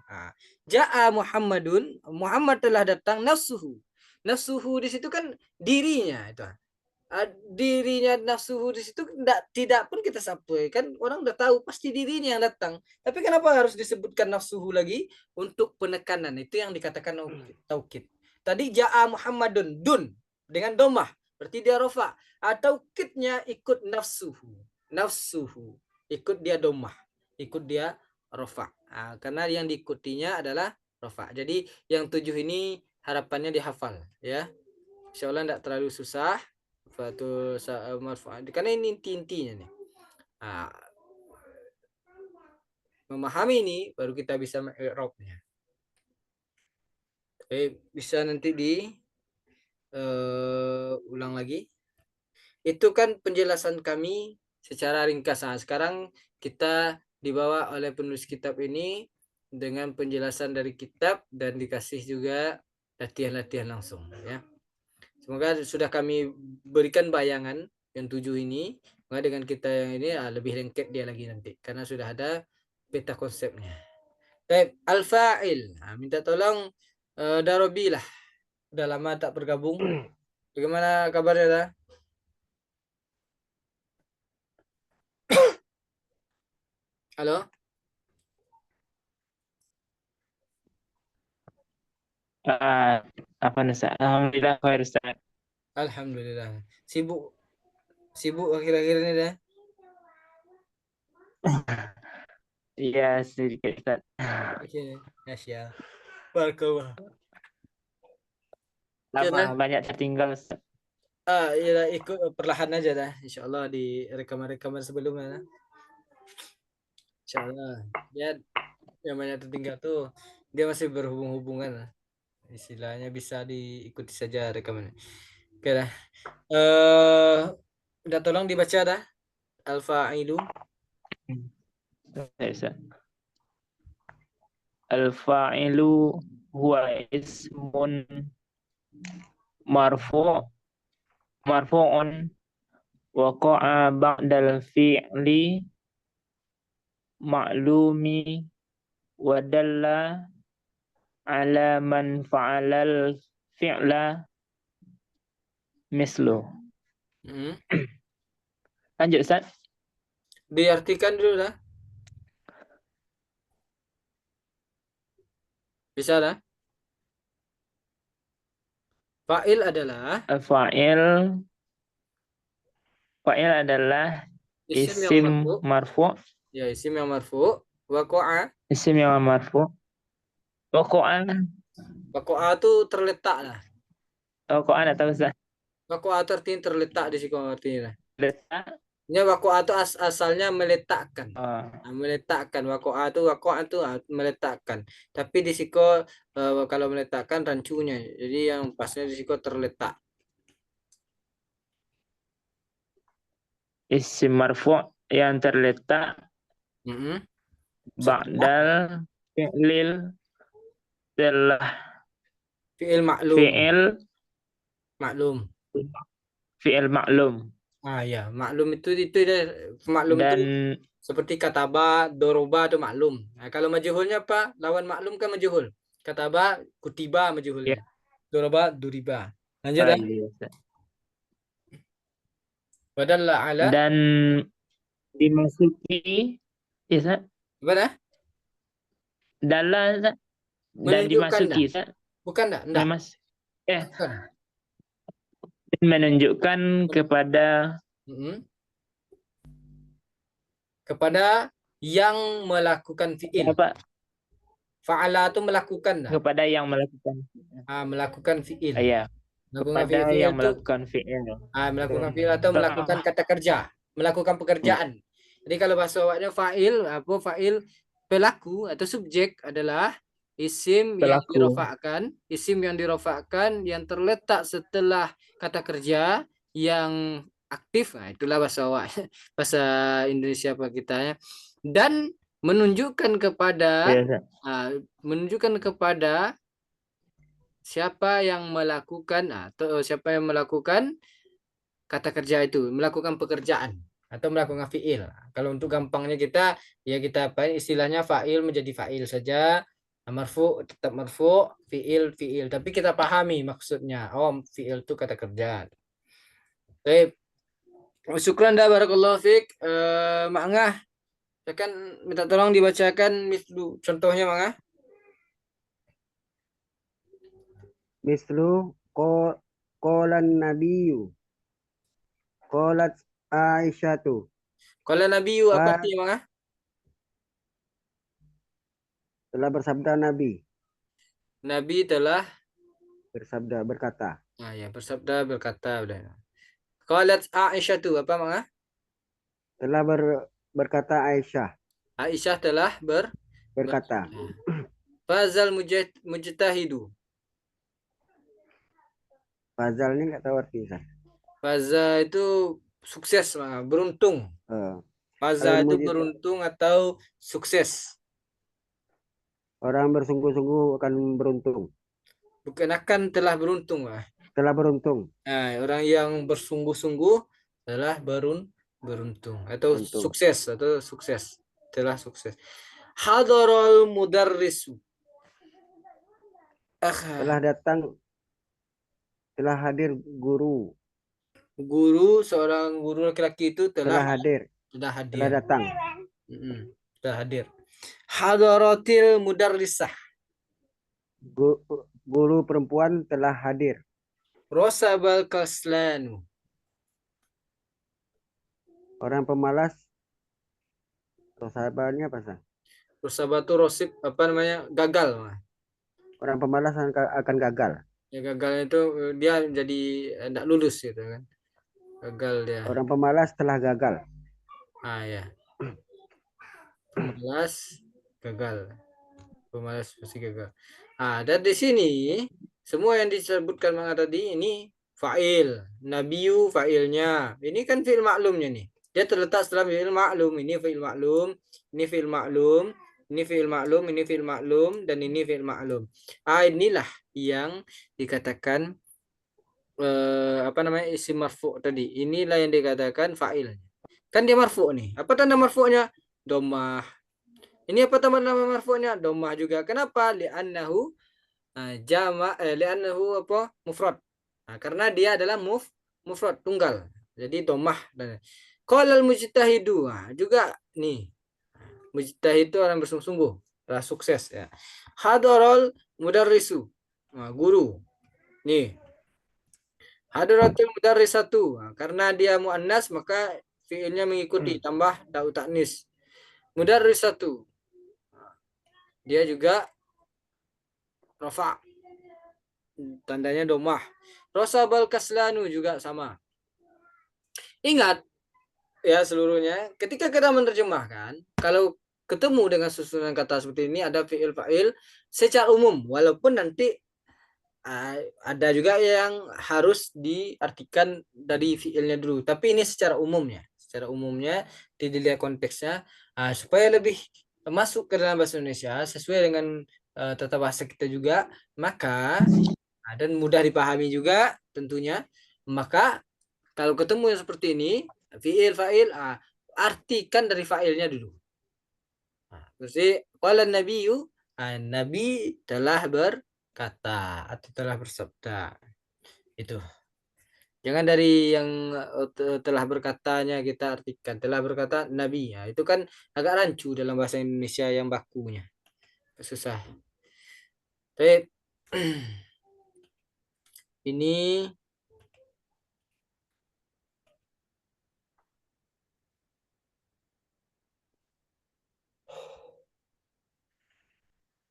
Ja'a Muhammadun, Muhammad telah datang nafsuhu. Nafsuhu di situ kan dirinya itu. Dirinya nafsuhu di situ tidak pun kita sampaikan, orang udah tahu pasti dirinya yang datang. Tapi kenapa harus disebutkan nafsuhu lagi untuk penekanan? Itu yang dikatakan taukid. Tadi Ja'a Muhammadun dun dengan domah, berarti dia rofa. Taukidnya ikut nafsuhu. Nafsuhu ikut dia domah, ikut dia rofa. Karena yang diikutinya adalah rofa. Jadi yang 7 ini harapannya dihafal ya. Insyaallah tidak terlalu susah. Fatul marfu'ah. Karena ini intinya nih. Memahami ini baru kita bisa i'rabnya. Bisa nanti ulang lagi. Itu kan penjelasan kami secara ringkas. Sekarang kita dibawa oleh penulis kitab ini dengan penjelasan dari kitab dan dikasih juga latihan-latihan langsung ya. Semoga sudah kami berikan bayangan yang 7 ini. Semoga dengan kita yang ini lebih lengkap dia lagi nanti karena sudah ada peta konsepnya. Baik, al-fa'il. Minta tolong Darobi lah. Udah lama tak bergabung. Bagaimana kabarnya dah? Halo? Apa Nusa? Alhamdulillah khair Ustaz. Alhamdulillah. Sibuk akhir-akhir ini dah. Iya sedikit Ustaz. Oke, Masya. Barakallah. Lama banyak tertinggal Ustaz. Ya ikut perlahan aja dah. Insyaallah di rekaman-rekaman sebelumnya. Insyaallah. Ya yang banyak tertinggal tuh dia masih berhubungan. Istilahnya bisa diikuti saja rekamannya. Oke dah. Udah tolong dibaca dah. Al-fa'ilu. Al-fa'ilu huwa ismun marfu'un waqa'a ba'dal fi'li ma'lumi wa dalla ala man fa'alal fi'la mislu. Lanjut Ustaz. Diartikan dulu dah. Bisa dah. Fa'il adalah Fa'il adalah isim marfu'. Ya, isim yang marfu'. Waqa'a. Isim yang marfu'. Waqa'a itu terletak lah. Waqa'a enggak tahu Ustaz. Waqa'a itu artinya terletak di situ artinya. Letak Ya wakoa itu asalnya meletakkan. Ah, Nah, meletakkan wakoa itu meletakkan. Tapi di siko kalau meletakkan rancunya. Jadi yang pasnya di siko terletak. isim marfu' yang terletak Mm-mm. Setelah ba'dal fi'lil setelah fiil maklum. fi'il Maklum. fi'il maklum. Ah ya, maklum itu deh. Maklum itu Dan seperti kataba, doroba itu maklum. Nah, kalau majhulnya apa? Lawan maklum kan majhul. Kataba, kutiba ya, majhulnya. Doroba, duriba. Lanjut ya. iya, Ustaz. Wadalla ala. Dan dimasuki ya, Ustaz. Gimana? Dalam Ustaz. Dan Menunjukkan dah. dimasuki Ustaz. Bukan dah? Enggak. Eh, Bukan. menunjukkan kepada Mm-mm. Kepada yang melakukan fiil. apa? Fa'ala itu melakukan dah. Kepada yang melakukan. Melakukan fiil. Iya, Melakukan kepada fiil yang itu melakukan fi'il. melakukan fiil atau melakukan kata kerja, melakukan pekerjaan. Jadi kalau bahasa awaknya fa'il, apa fa'il pelaku atau subjek adalah isim yang Pelaku. dirofakkan, isim yang dirofakkan yang terletak setelah kata kerja yang aktif. Nah, itulah bahasa awak, bahasa Indonesia apa kita ya. Dan menunjukkan kepada Iya, Ustaz. menunjukkan kepada siapa yang melakukan atau siapa yang melakukan kata kerja itu, melakukan pekerjaan atau melakukan fiil. Kalau untuk gampangnya kita ya kita apa istilahnya fa'il menjadi fa'il saja, marfu tetap marfu, fiil fiil. Tapi kita pahami maksudnya. Oh, fiil itu kata kerja. Baik. Syukran dah barakallahu fiik. Mangah, saya kan minta tolong dibacakan mislu contohnya Mangah. Mislu qalan nabiyyu. Qalat Aisyatu. Kalau Nabi apa artinya Mangah? Telah bersabda Nabi. Nabi telah Bersabda berkata. ya bersabda berkata udah. Qalat Aisyah tu apa Mangah? Telah berkata Aisyah. Aisyah telah Berkata. Fazal mujtahidu. Fazal ini nggak tahu artinya. Faza itu sukses, beruntung. Faza itu beruntung atau sukses. Orang bersungguh-sungguh akan beruntung. Bukan akan telah beruntung, Telah beruntung. Nah, orang yang bersungguh-sungguh telah beruntung atau sukses telah sukses. Hadarul mudarrisu. Telah hadir guru. Seorang guru laki-laki itu telah hadir. Telah datang. Telah hadir. Hadaratil mudarrisah. Guru perempuan telah hadir. Rosabal kaslanu. Orang pemalas. Rosabalnya apa sih? Rosabal itu rosib apa namanya? Gagal. Orang pemalas akan gagal. Ya gagal itu dia jadi tidak lulus gitu kan. Gagal dia. Orang pemalas telah gagal. Ya. Pemalas gagal. Pemalas pasti gagal. Dan di sini semua yang disebutkan tadi ini fa'il, nabiyu fa'ilnya. Ini kan fi'il maklumnya nih. Dia terletak setelah fi'il maklum. Ini fi'il maklum, ini fi'il maklum, ini fi'il maklum, ini fi'il maklum, dan ini fi'il maklum. Inilah yang dikatakan apa namanya isim marfu tadi. Inilah yang dikatakan fa'il. Kan dia marfu nih. Apa tanda marfu'nya? Dhammah. Ini apa tanda marfu'nya? Dhammah juga. Kenapa? Li'annahu li'annahu apa? Mufrad. Karena dia adalah mufrad tunggal. Jadi dhammah dan qalal mujtahidu juga nih. Mujtahid itu orang bersungguh-sungguh, telah sukses ya. Hadarul mudarrisu. Guru. Nih. Hadaratul mudarrisatu. Karena dia muannas maka fiilnya mengikuti tambah ta'u ta'nis. Mudarrisatu. Dia juga rafa. Tandanya domah. Rosabal kaslanu juga sama. Ingat, ya seluruhnya. Ketika kita menerjemahkan, kalau ketemu dengan susunan kata seperti ini ada fiil fa'il secara umum, walaupun nanti ada juga yang harus diartikan dari fiilnya dulu. Tapi ini secara umumnya dilihat konteksnya supaya lebih masuk ke dalam bahasa Indonesia sesuai dengan tata bahasa kita juga, maka dan mudah dipahami juga tentunya. Maka kalau ketemu yang seperti ini, fiil fa'il, artikan dari fa'ilnya dulu. Terus qala nabiyyu, Nabi telah berkata atau telah bersabda. Itu. Jangan dari yang telah berkatanya kita artikan. Telah berkata Nabi. Ya, itu kan agak rancu dalam bahasa Indonesia yang bakunya. Susah. Tapi ini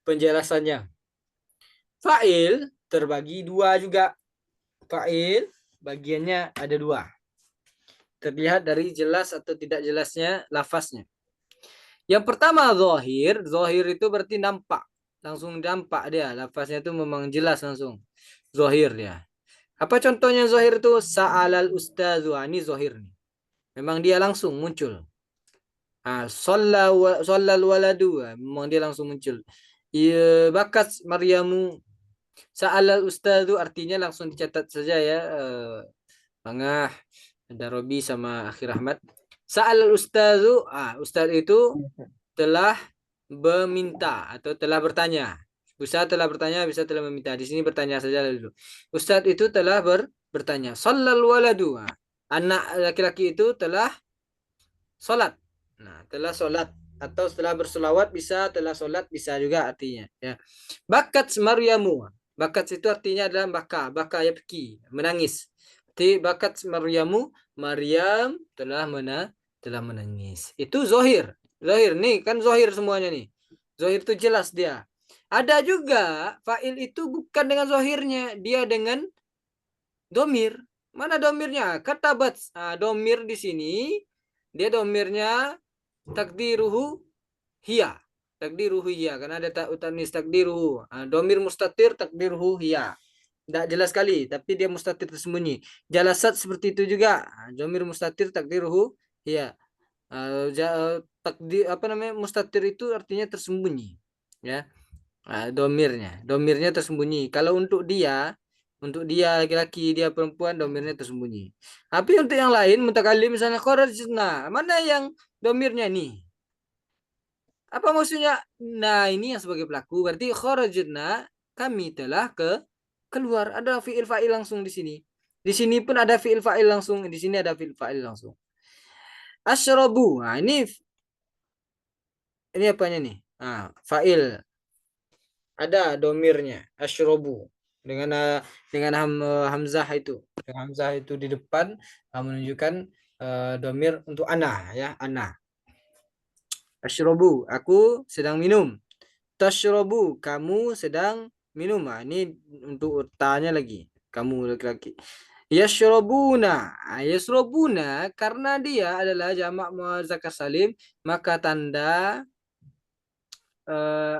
penjelasannya. Fa'il terbagi dua juga. Fa'il bagiannya ada dua. Terlihat dari jelas atau tidak jelasnya lafaznya. Yang pertama zahir. Zahir itu berarti nampak. Langsung nampak dia. Lafaznya itu memang jelas langsung. Zahir dia. Apa contohnya zahir itu? Sa'alal ustazu. Ini zahir nih. Memang dia langsung muncul. Shallal waladu. Memang dia langsung muncul. Ya, bakat Maryamu. Sa'alal ustazu artinya langsung dicatat saja ya. Bangah, ada Robi sama Akhir Ahmad. Sa'alal ustazu. Ustaz itu telah meminta atau telah bertanya. Bisa telah bertanya, bisa telah meminta. Di sini bertanya saja dulu. Ustaz itu telah bertanya. Shallal waladu. Anak laki-laki itu telah sholat. Nah, telah sholat atau setelah bersolawat bisa, telah sholat bisa juga artinya. Ya. Bakat Maryamu. Bakat itu artinya adalah baka ya peki, menangis. Jadi bakat Maryamu, Maryam telah menangis. Itu zohir. Zohir nih kan zohir semuanya nih. Zohir itu jelas dia. Ada juga fa'il itu bukan dengan zohirnya, dia dengan domir. Mana domirnya? Katabat. Domir di sini dia domirnya takdiruhu hiya. Takdiruhu hiya karena ada utanis takdiruhu. Domir mustatir takdiruhu hiya. Tidak jelas sekali, tapi dia mustatir tersembunyi. Jalasat seperti itu juga. Domir mustatir takdiruhu hiya. Takdir apa namanya? Mustatir itu artinya tersembunyi. Ya. Domirnya tersembunyi. Kalau untuk dia laki-laki, dia perempuan, domirnya tersembunyi. Tapi untuk yang lain mutakallim misalnya kharajna, mana yang domirnya nih? Apa maksudnya? Nah, ini yang sebagai pelaku berarti kharajna, kami telah keluar. Ada fiil fa'il langsung di sini. Di sini pun ada fiil fa'il langsung, di sini ada fiil fa'il langsung. Asyrabu. Nah, ini apanya nih? Fa'il. Ada domirnya asyrobu dengan hamzah itu. Dengan hamzah itu di depan menunjukkan domir untuk ana ya, ana. Asyrobu, aku sedang minum. Tashrobu, kamu sedang minum. Ini untuk tanya lagi, kamu laki-laki. Yashrobuna, yashrobuna karena dia adalah jamak muzakkar salim, maka tanda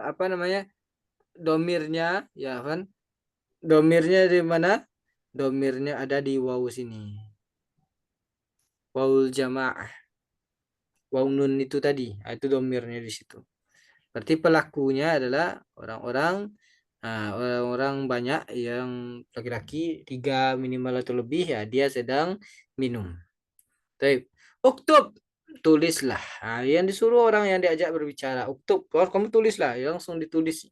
apa namanya? Domirnya ya kan, domirnya di mana? Domirnya ada di waw sini, waul jamaah, waw nun itu tadi. Itu domirnya di situ. Berarti pelakunya adalah orang banyak yang laki-laki 3 minimal atau lebih ya, dia sedang minum. Baik. Uktub, tulislah. Yang disuruh orang yang diajak berbicara. Uktub, kamu tulislah, langsung ditulis.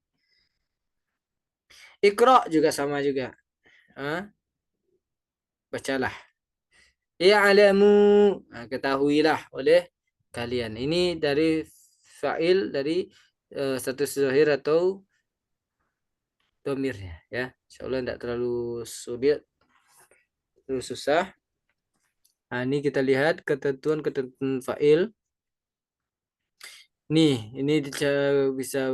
Iqra juga sama juga. Bacalah. I'lamu, ketahuilah oleh kalian. Ini dari fa'il dari status zahir atau domirnya ya. Insyaallah tidak terlalu sulit, terlalu susah. Ini kita lihat ketentuan fa'il. Ini bisa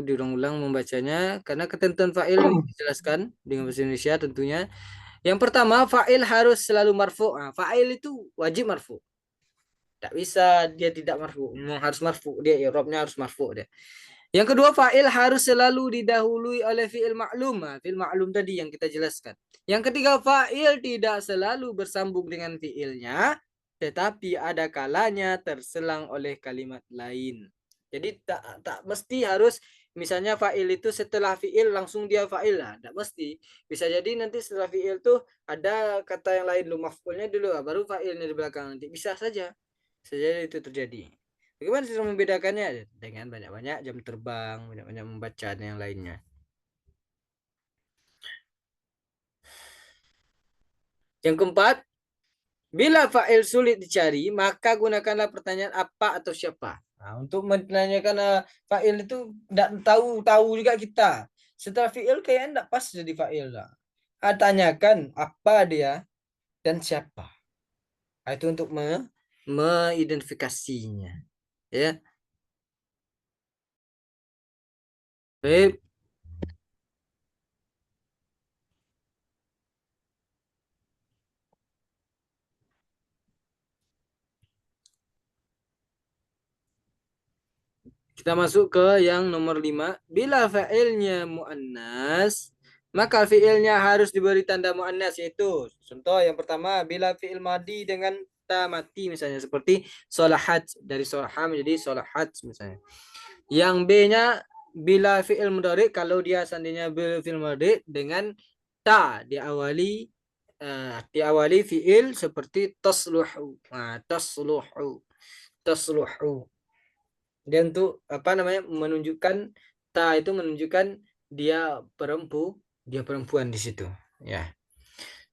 diulang-ulang membacanya karena ketentuan fa'il dijelaskan dengan bahasa Indonesia tentunya. Yang pertama, fa'il harus selalu marfu'. Fa'il itu wajib marfu'. Tak bisa dia tidak marfu, memang harus marfu, dia i'rabnya harus marfu dia. Yang kedua, fa'il harus selalu didahului oleh fi'il ma'lum. Fi'il ma'lum tadi yang kita jelaskan. Yang ketiga, fa'il tidak selalu bersambung dengan fi'ilnya, tetapi ada kalanya terselang oleh kalimat lain. Jadi tak mesti harus misalnya fa'il itu setelah fi'il langsung dia fa'il lah, tidak mesti. Bisa jadi nanti setelah fi'il tuh ada kata yang lain, lu maf'ulnya dulu baru fa'ilnya di belakang nanti. Bisa saja. Bisa jadi itu terjadi. Bagaimana cara membedakannya? Dengan banyak-banyak jam terbang, banyak-banyak membaca dan yang lainnya. Yang keempat, bila fa'il sulit dicari, maka gunakanlah pertanyaan apa atau siapa. Nah, untuk menanyakan fa'il itu tidak tahu juga kita. Setelah fi'il kayaknya tidak pas jadi fa'il lah. Tanyakan apa dia dan siapa. Itu untuk mengidentifikasinya. Ya. Baik. Kita masuk ke yang nomor 5. Bila fa'ilnya mu'annas, maka fi'ilnya harus diberi tanda mu'annas, yaitu contoh yang pertama, bila fi'il madi dengan ta mati misalnya, seperti solahat, dari solaha menjadi solahat misalnya. Yang B-nya, bila fi'il mudhari, kalau dia seandainya fi'il mudhari dengan ta diawali fi'il seperti tasluhu. Nah, tasluhu. Dia untuk apa namanya menunjukkan ta itu menunjukkan dia perempuan di situ ya.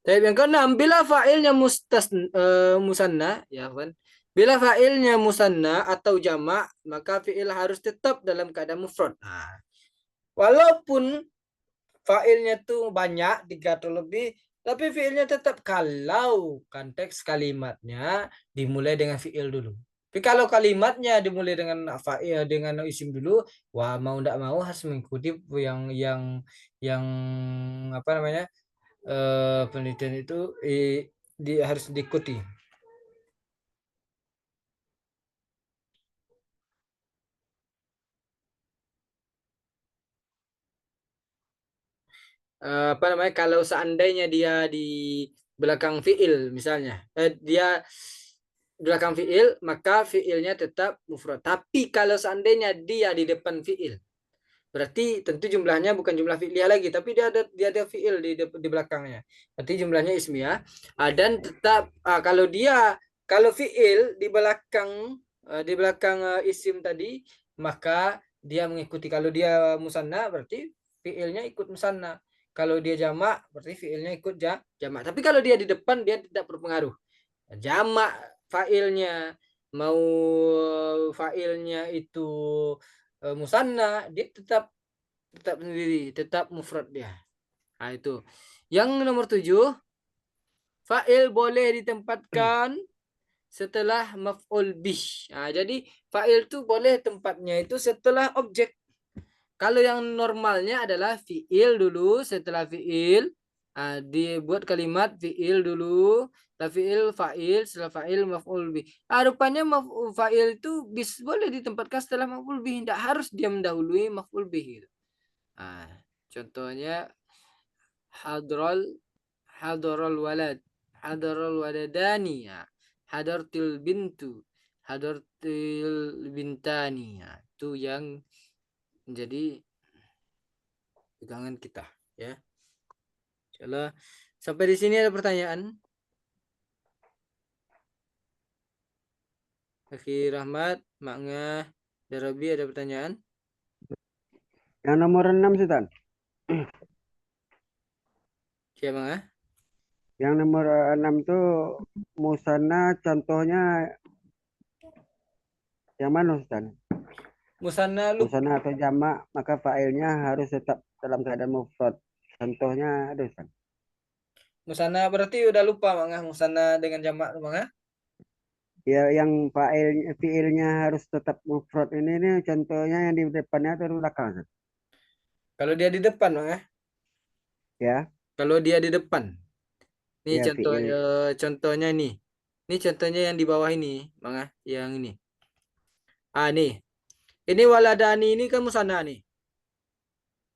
Tapi yang keenam, bila fa'ilnya musanna ya kan, bila fa'ilnya musanna atau jamak, maka fi'il harus tetap dalam keadaan mufrad. Nah, walaupun fa'ilnya tuh banyak 3 atau lebih, tapi fi'ilnya tetap kalau konteks kalimatnya dimulai dengan fi'il dulu. Tapi kalau kalimatnya dimulai dengan fa'il dengan isim dulu, wah mau tidak mau harus mengikuti yang apa namanya penelitian itu harus diikuti. Apa namanya kalau seandainya dia di belakang fiil misalnya dia belakang fiil, maka fiilnya tetap mufrad. Tapi kalau seandainya dia di depan fiil, berarti tentu jumlahnya bukan jumlah fi'liyah lagi, tapi dia ada fiil di belakangnya. Berarti jumlahnya ismiyah. Dan tetap kalau fiil di belakang isim tadi, maka dia mengikuti. Kalau dia musanna berarti fiilnya ikut musanna. Kalau dia jamak berarti fiilnya ikut jamak. Tapi kalau dia di depan dia tidak berpengaruh. Jamak failnya mau failnya itu musanna, dia tetap sendiri, tetap mufrad dia. Nah, itu. Yang nomor 7, fa'il boleh ditempatkan setelah maf'ul bih. Nah, jadi fa'il itu boleh tempatnya itu setelah objek. Kalau yang normalnya adalah fi'il dulu, setelah fi'il dibuat kalimat fi'il dulu, fi'il fa'il, setelah fa'il maf'ul bih. Rupanya fa'il itu boleh ditempatkan setelah maf'ul bih, tidak harus dia mendahului maf'ul bih gitu. Contohnya hadral walad, hadral waladani, hadartil bintu, hadartil bintani. Itu yang menjadi pegangan kita ya. Insyaallah sampai di sini ada pertanyaan. Akhi Rahmat, Maknya, Darabi ada pertanyaan? Yang nomor 6 Sultan. Siapa Maknya? Yang nomor 6 itu musanna contohnya yang mana Sultan? Musanna atau jamak, maka fa'ilnya harus tetap dalam keadaan mufrad. Contohnya ada Sultan. Musanna berarti udah lupa Maknya musanna dengan jamak Maknya? Ya, yang fiilnya harus tetap mufrad ini nih contohnya yang di depannya atau di belakang Sultan? Kalau dia di depan Maknya? Ya. Kalau dia di depan. Ini Ya, contohnya nih. Ini contohnya yang di bawah ini, Bang, yang ini. Nih. Ini waladani ini kan musanna nih.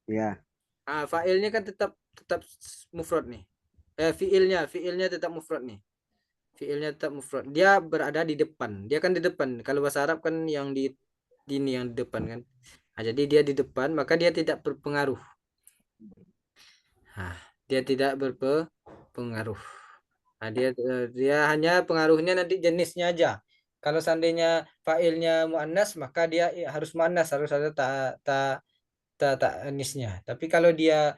Ya. Fa'ilnya kan tetap mufrad nih. Fiilnya tetap mufrad nih. Fiilnya tetap mufrad. Dia berada di depan. Dia kan di depan. Kalau bahasa Arab kan yang di ini yang di depan kan. Jadi dia di depan, maka dia tidak berpengaruh. Dia tidak berpengaruh. Dia hanya pengaruhnya nanti jenisnya aja. Kalau seandainya fa'ilnya muannas, maka dia harus muannas, harus ada tak anisnya. Tapi kalau dia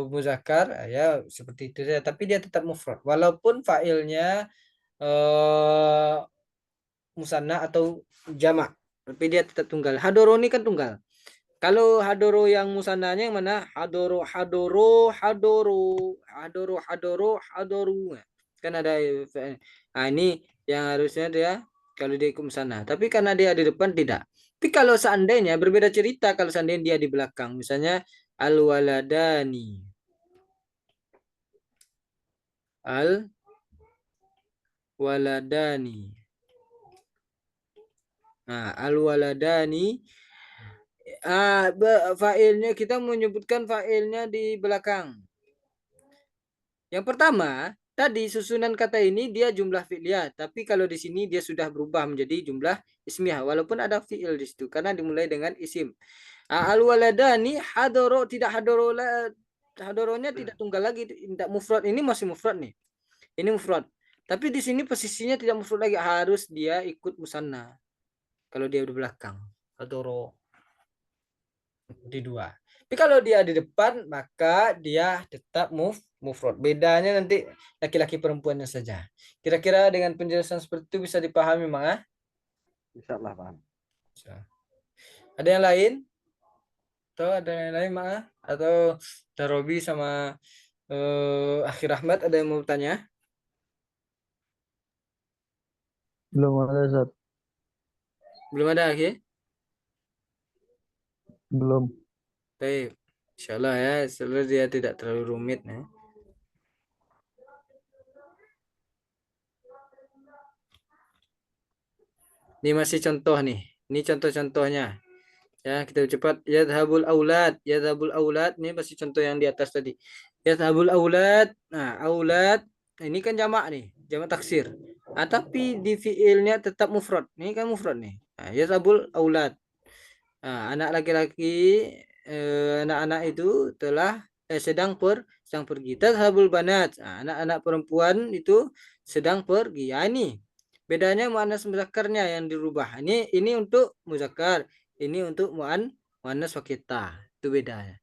muzakkar ya seperti itu saja. Tapi dia tetap mufrad. Walaupun fa'ilnya musanna atau jamak, tapi dia tetap tunggal. Hadoro ini kan tunggal. Kalau hadoro yang musannanya yang mana? Hadoro. Kan ada ini yang harusnya dia kalau dia ikut musanna. Tapi karena dia di depan tidak. Tapi kalau seandainya berbeda cerita kalau seandainya dia di belakang, misalnya al-waladani. Al-waladani. Nah, al-waladani fa'ilnya kita menyebutkan fa'ilnya di belakang. Yang pertama, tadi susunan kata ini dia jumlah fi'liyah, tapi kalau di sini dia sudah berubah menjadi jumlah ismiyah walaupun ada fi'il di situ karena dimulai dengan isim. Al-waladani hadoro tidak hadoronya tidak tunggal lagi, tidak mufrad. Ini masih mufrad nih. Ini mufrad. Tapi di sini posisinya tidak mufrad lagi, harus dia ikut musanna. Kalau dia di belakang, hadoro di dua. Tapi kalau dia di depan, maka dia tetap mufrad. Bedanya nanti laki-laki perempuannya saja. Kira-kira dengan penjelasan seperti itu bisa dipahami, Mang? Insyaallah paham. Ada yang lain? Atau ada yang lain, Mang? Atau Darobi sama Akhir Ahmad ada yang mau tanya? Belum ada, Zat. Belum ada, Akhir? Belum. Baik. Insyaallah ya, setelah dia tidak terlalu rumit ya. Ini masih contoh nih. Ini contoh-contohnya. Ya, kita cepat. Yadhabul aulad. Yadhabul aulad. Ini masih contoh yang di atas tadi. Yadhabul aulad. Nah, aulad. Ini kan jamak nih. Jamak taksir. Tapi di fiilnya tetap mufrad. Ini kan mufrad nih. Nah, yadhabul aulad. Nah, anak laki-laki, anak-anak itu telah sedang pergi. Tadhabul banat. Nah, anak-anak perempuan itu sedang pergi. Ya, ini bedanya muannas mudzakarnya yang dirubah. Ini untuk muzakkar, ini untuk muannas wakita. Itu bedanya.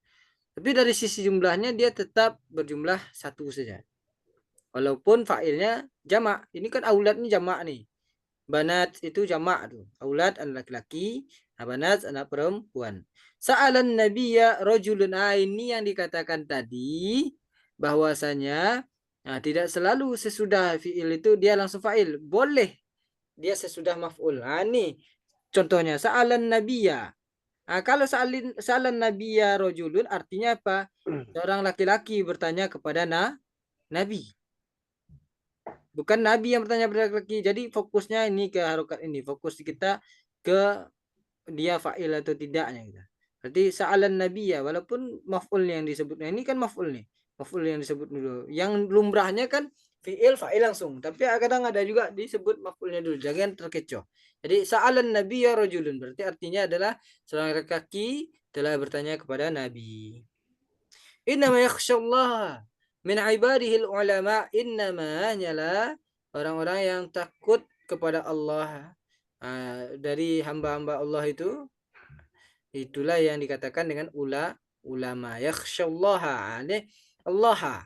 Tapi dari sisi jumlahnya dia tetap berjumlah satu saja. Walaupun fa'ilnya jamak. Ini kan auladnya jamak nih. Banat itu jamak tuh. Aulad anak laki-laki, banat anak perempuan. Sa'alan nabiyya rajulun. Ini yang dikatakan tadi bahwasanya tidak selalu sesudah fiil itu dia langsung fa'il. Boleh dia sesudah maf'ul. Ini contohnya sa'alan nabiyya. Kalau sa'alan nabiyya rajulun artinya apa? Seorang laki-laki bertanya kepada nabi. Bukan nabi yang bertanya pada laki-laki. Jadi fokusnya ini ke harokat ini. Fokus kita ke dia fa'il atau tidaknya. Gitu. Berarti sa'alan nabi ya. Walaupun maf'ul yang disebutnya. Ini kan maf'ul nih. Maf'ul yang disebut dulu. Yang lumrahnya kan fi'il fa'il langsung. Tapi kadang ada juga disebut maf'ulnya dulu. Jangan terkecoh. Jadi sa'alan nabi ya rajulun. Berarti artinya adalah seorang laki-laki telah bertanya kepada nabi. Innama yakhshallah min ibadihil ulama. Innama hanyalah orang-orang yang takut kepada Allah dari hamba-hamba Allah itu. Itulah yang dikatakan dengan ulama. Yakhshallaha. Allah.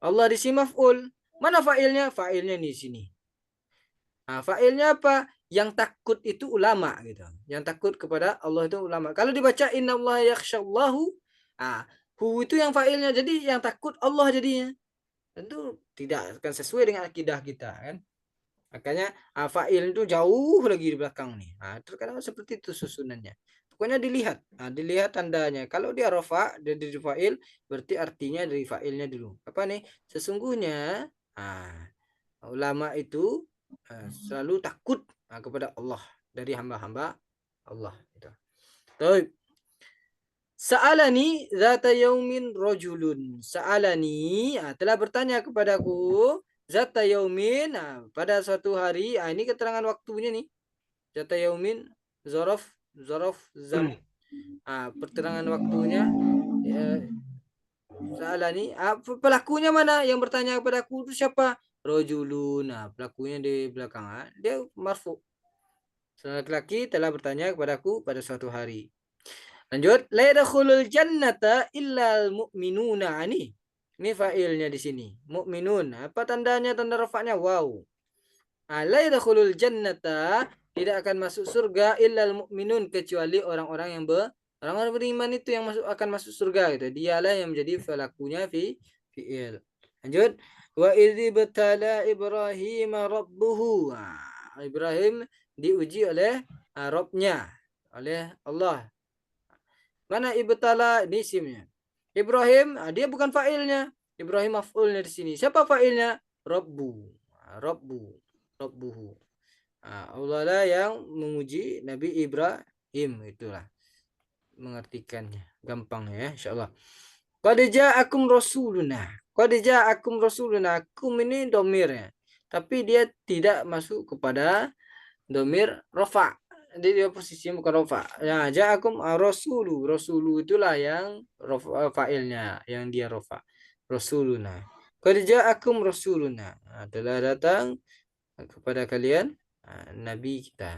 Allah di sini maf'ul. Mana fa'ilnya? Fa'ilnya di sini. Fa'ilnya apa? Yang takut itu ulama gitu. Yang takut kepada Allah itu ulama. Kalau dibaca innallaha yakhshallahu, hu itu yang fa'ilnya. Jadi yang takut Allah jadinya. Tentu tidak akan sesuai dengan akidah kita kan. Makanya fa'il itu jauh lagi di belakang nih. Terkadang seperti itu susunannya. Pokoknya dilihat. Dilihat tandanya. Kalau dia rafa dari fa'il berarti artinya dari fa'ilnya dulu. Apa nih? Sesungguhnya Ulama itu selalu takut kepada Allah dari hamba-hamba Allah. Gitu. Baik. Sa'alani zata yaumin rajulun. Sa'alani telah bertanya kepadaku zata yaumin pada suatu hari. Ini keterangan waktunya nih. Zata yaumin zorof zaman. Perterangan waktunya Sa'alani pelakunya mana yang bertanya kepadaku itu siapa? Rajulun. Pelakunya di belakang dia marfu. Laki-laki telah bertanya kepadaku pada suatu hari. Lanjut, la yadkhulul jannata illal mu'minuna ini. Ini fa'ilnya di sini. Mu'minun. Apa tandanya? Tanda rafa'nya wow. La yadkhulul jannata, tidak akan masuk surga illal mu'minun, kecuali orang-orang yang orang-orang beriman itu yang akan masuk surga gitu. Dialah yang menjadi pelakunya fi'il. Lanjut, wa idzi batala Ibrahim rabbuhu. Ibrahim diuji oleh Rabbnya, oleh Allah. Mana ibtala ini isimnya. Ibrahim dia bukan fa'ilnya. Ibrahim maf'ulnya di sini. Siapa fa'ilnya? Rabbuhu. Allah lah yang menguji Nabi Ibrahim, itulah mengartikannya. Gampang ya, insyaallah. Qad ja'akum rasuluna. Kum ini domirnya. Tapi dia tidak masuk kepada domir rafa. Jadi dia posisinya bukan rafa. Ya, ja'akum rasulu itulah yang fa'ilnya, yang dia rafa. Rasuluna. Qad ja'akum rasuluna. Telah datang kepada kalian nabi kita.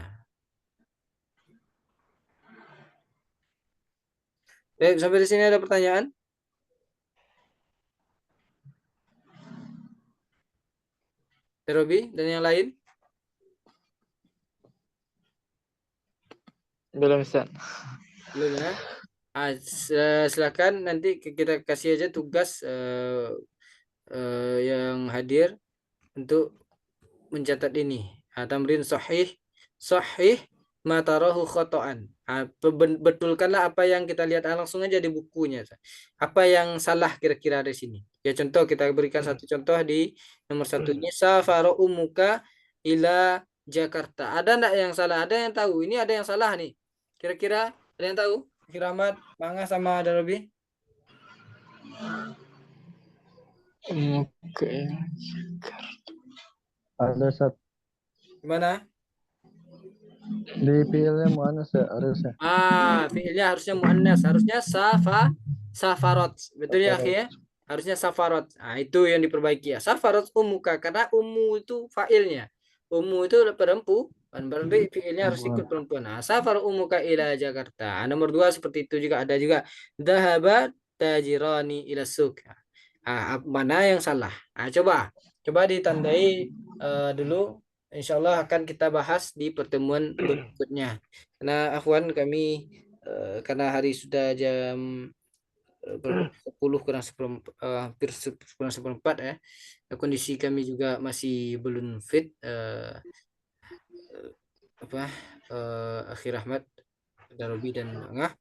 Baik, sampai di sini ada pertanyaan? Robi dan yang lain? Belum, Ustaz. Belum ya? Silakan nanti kita kasih aja tugas yang hadir untuk mencatat ini. Tamrin sahih matarahu khotoan. Betulkanlah apa yang kita lihat langsung aja di bukunya. Apa yang salah kira-kira di sini? Ya contoh, kita berikan satu contoh di nomor 1 ini. Safara umuka ila Jakarta. Ada enggak yang salah? Ada yang tahu? Ini ada yang salah nih. Kira-kira ada yang tahu? Kiramat, Manga sama Darobi? Oke. Ada satu Gimana? di fiilnya muannas ya harusnya. Fiilnya harusnya muannas, harusnya safarot. Betul ya, akhi ya? Harusnya safarot. Itu yang diperbaiki ya. Safarot umuka, karena umu itu fa'ilnya. Umu itu perempuan, berarti fiilnya harus ikut perempuan. Safar umuka ila Jakarta. Nomor 2 seperti itu juga ada juga. Dhahaba tajirani ila suq. Mana yang salah? Coba ditandai dulu. Insyaallah akan kita bahas di pertemuan berikutnya. Karena akhwan kami karena hari sudah jam 10 kurang hampir 10 kurang seperempat ya. Kondisi kami juga masih belum fit Akhir Ahmad, Darobi dan Angah.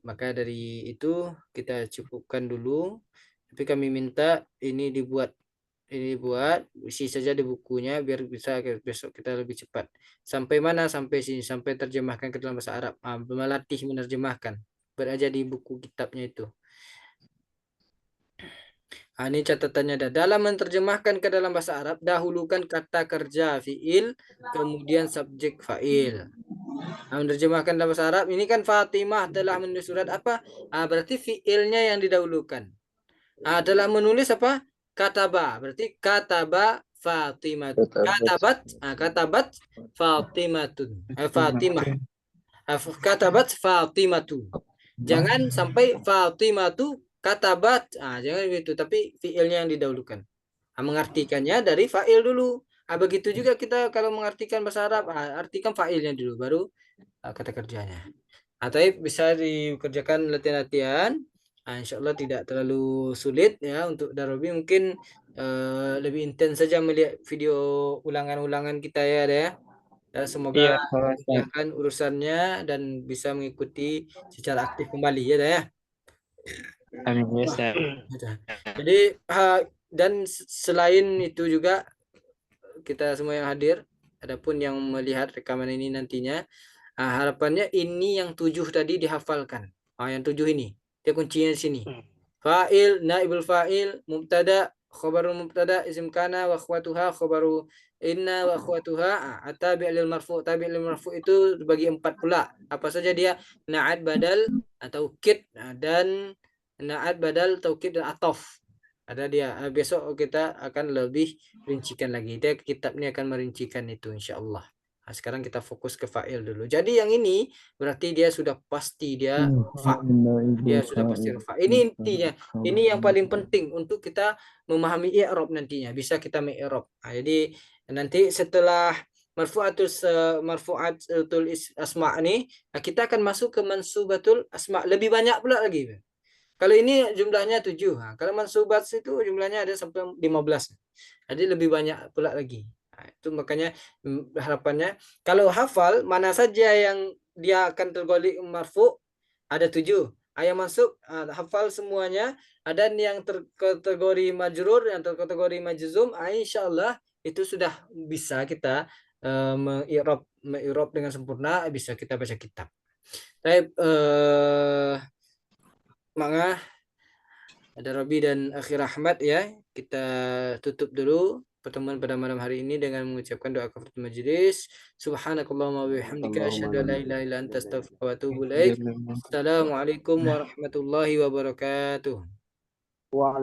Maka dari itu kita cukupkan dulu. Tapi kami minta ini dibuat isi saja di bukunya biar bisa besok kita lebih cepat. Sampai mana? Sampai sini, sampai terjemahkan ke dalam bahasa Arab. Melatih menerjemahkan. Beraja di buku kitabnya itu. Ini catatannya ada. Dalam menerjemahkan ke dalam bahasa Arab, dahulukan kata kerja fiil, kemudian subjek fa'il. Menerjemahkan dalam bahasa Arab, ini kan Fatimah telah menulis surat apa? Berarti fiilnya yang didahulukan. Adalah menulis apa? Kataba, berarti kataba Fatimah. Katabat Fatimatun. Fatimah. Katabat Fatimatu. Jangan sampai Fatimatu katabat. Jangan begitu, tapi fiilnya yang didahulukan. Mengartikannya dari fa'il dulu. Begitu juga kita kalau mengartikan bahasa Arab, artikan fa'ilnya dulu, baru kata kerjanya. Tapi bisa dikerjakan latihan-latihan. Insya Allah tidak terlalu sulit ya untuk Darobi. Mungkin lebih intens saja melihat video ulangan-ulangan kita ya. Semoga memudahkan urusannya dan bisa mengikuti secara aktif kembali ya. Amin ya, Ustaz. Jadi dan selain itu juga kita semua yang hadir, adapun yang melihat rekaman ini nantinya, harapannya ini yang 7 tadi dihafalkan. Yang 7 ini, dia kuncinya di sini. Fa'il, naibul fa'il, mubtada, khabarul mubtada, isim kana wa akhwatuha, khabaru inna wa akhwatuha. Tabi' lil marfu', tabi' lil marfu' itu bagi 4 pula. Apa saja dia? Na'at, badal, taukid, dan na'at, badal, taukid, dan atof. Ada dia. Besok kita akan lebih rincikan lagi. Dia kitab ini akan merincikan itu insyaallah. Sekarang kita fokus ke fa'il dulu. Jadi yang ini berarti dia sudah pasti dia fa. Dia sudah pasti fa. Ini intinya. Ini yang paling penting untuk kita memahami i'rab nantinya. Bisa kita mi'rab. Jadi nanti setelah marfu'atul asma' ini, kita akan masuk ke mansubatul asma'. Lebih banyak pula lagi. Kalau ini jumlahnya 7. Kalau mansubat itu jumlahnya ada sampai 15. Jadi lebih banyak pula lagi. Itu makanya harapannya kalau hafal mana saja yang dia akan tergolek marfu ada 7. Yang masuk hafal semuanya. Ada yang terkategori majrur, yang terkategori majzum. Insyaallah itu sudah bisa kita mengi'rab dengan sempurna, bisa kita baca kitab. Baik, Mangah, ada Robi dan Akhir Ahmad ya. Kita tutup dulu pertemuan pada malam hari ini dengan mengucapkan doa kafaratul majelis. Subhanakallahumma wa bihamdika asyhadu an la ilaha illa anta astaghfiruka wa atubu ilaik. Assalamualaikum warahmatullahi wabarakatuh. Waalaikumsalam.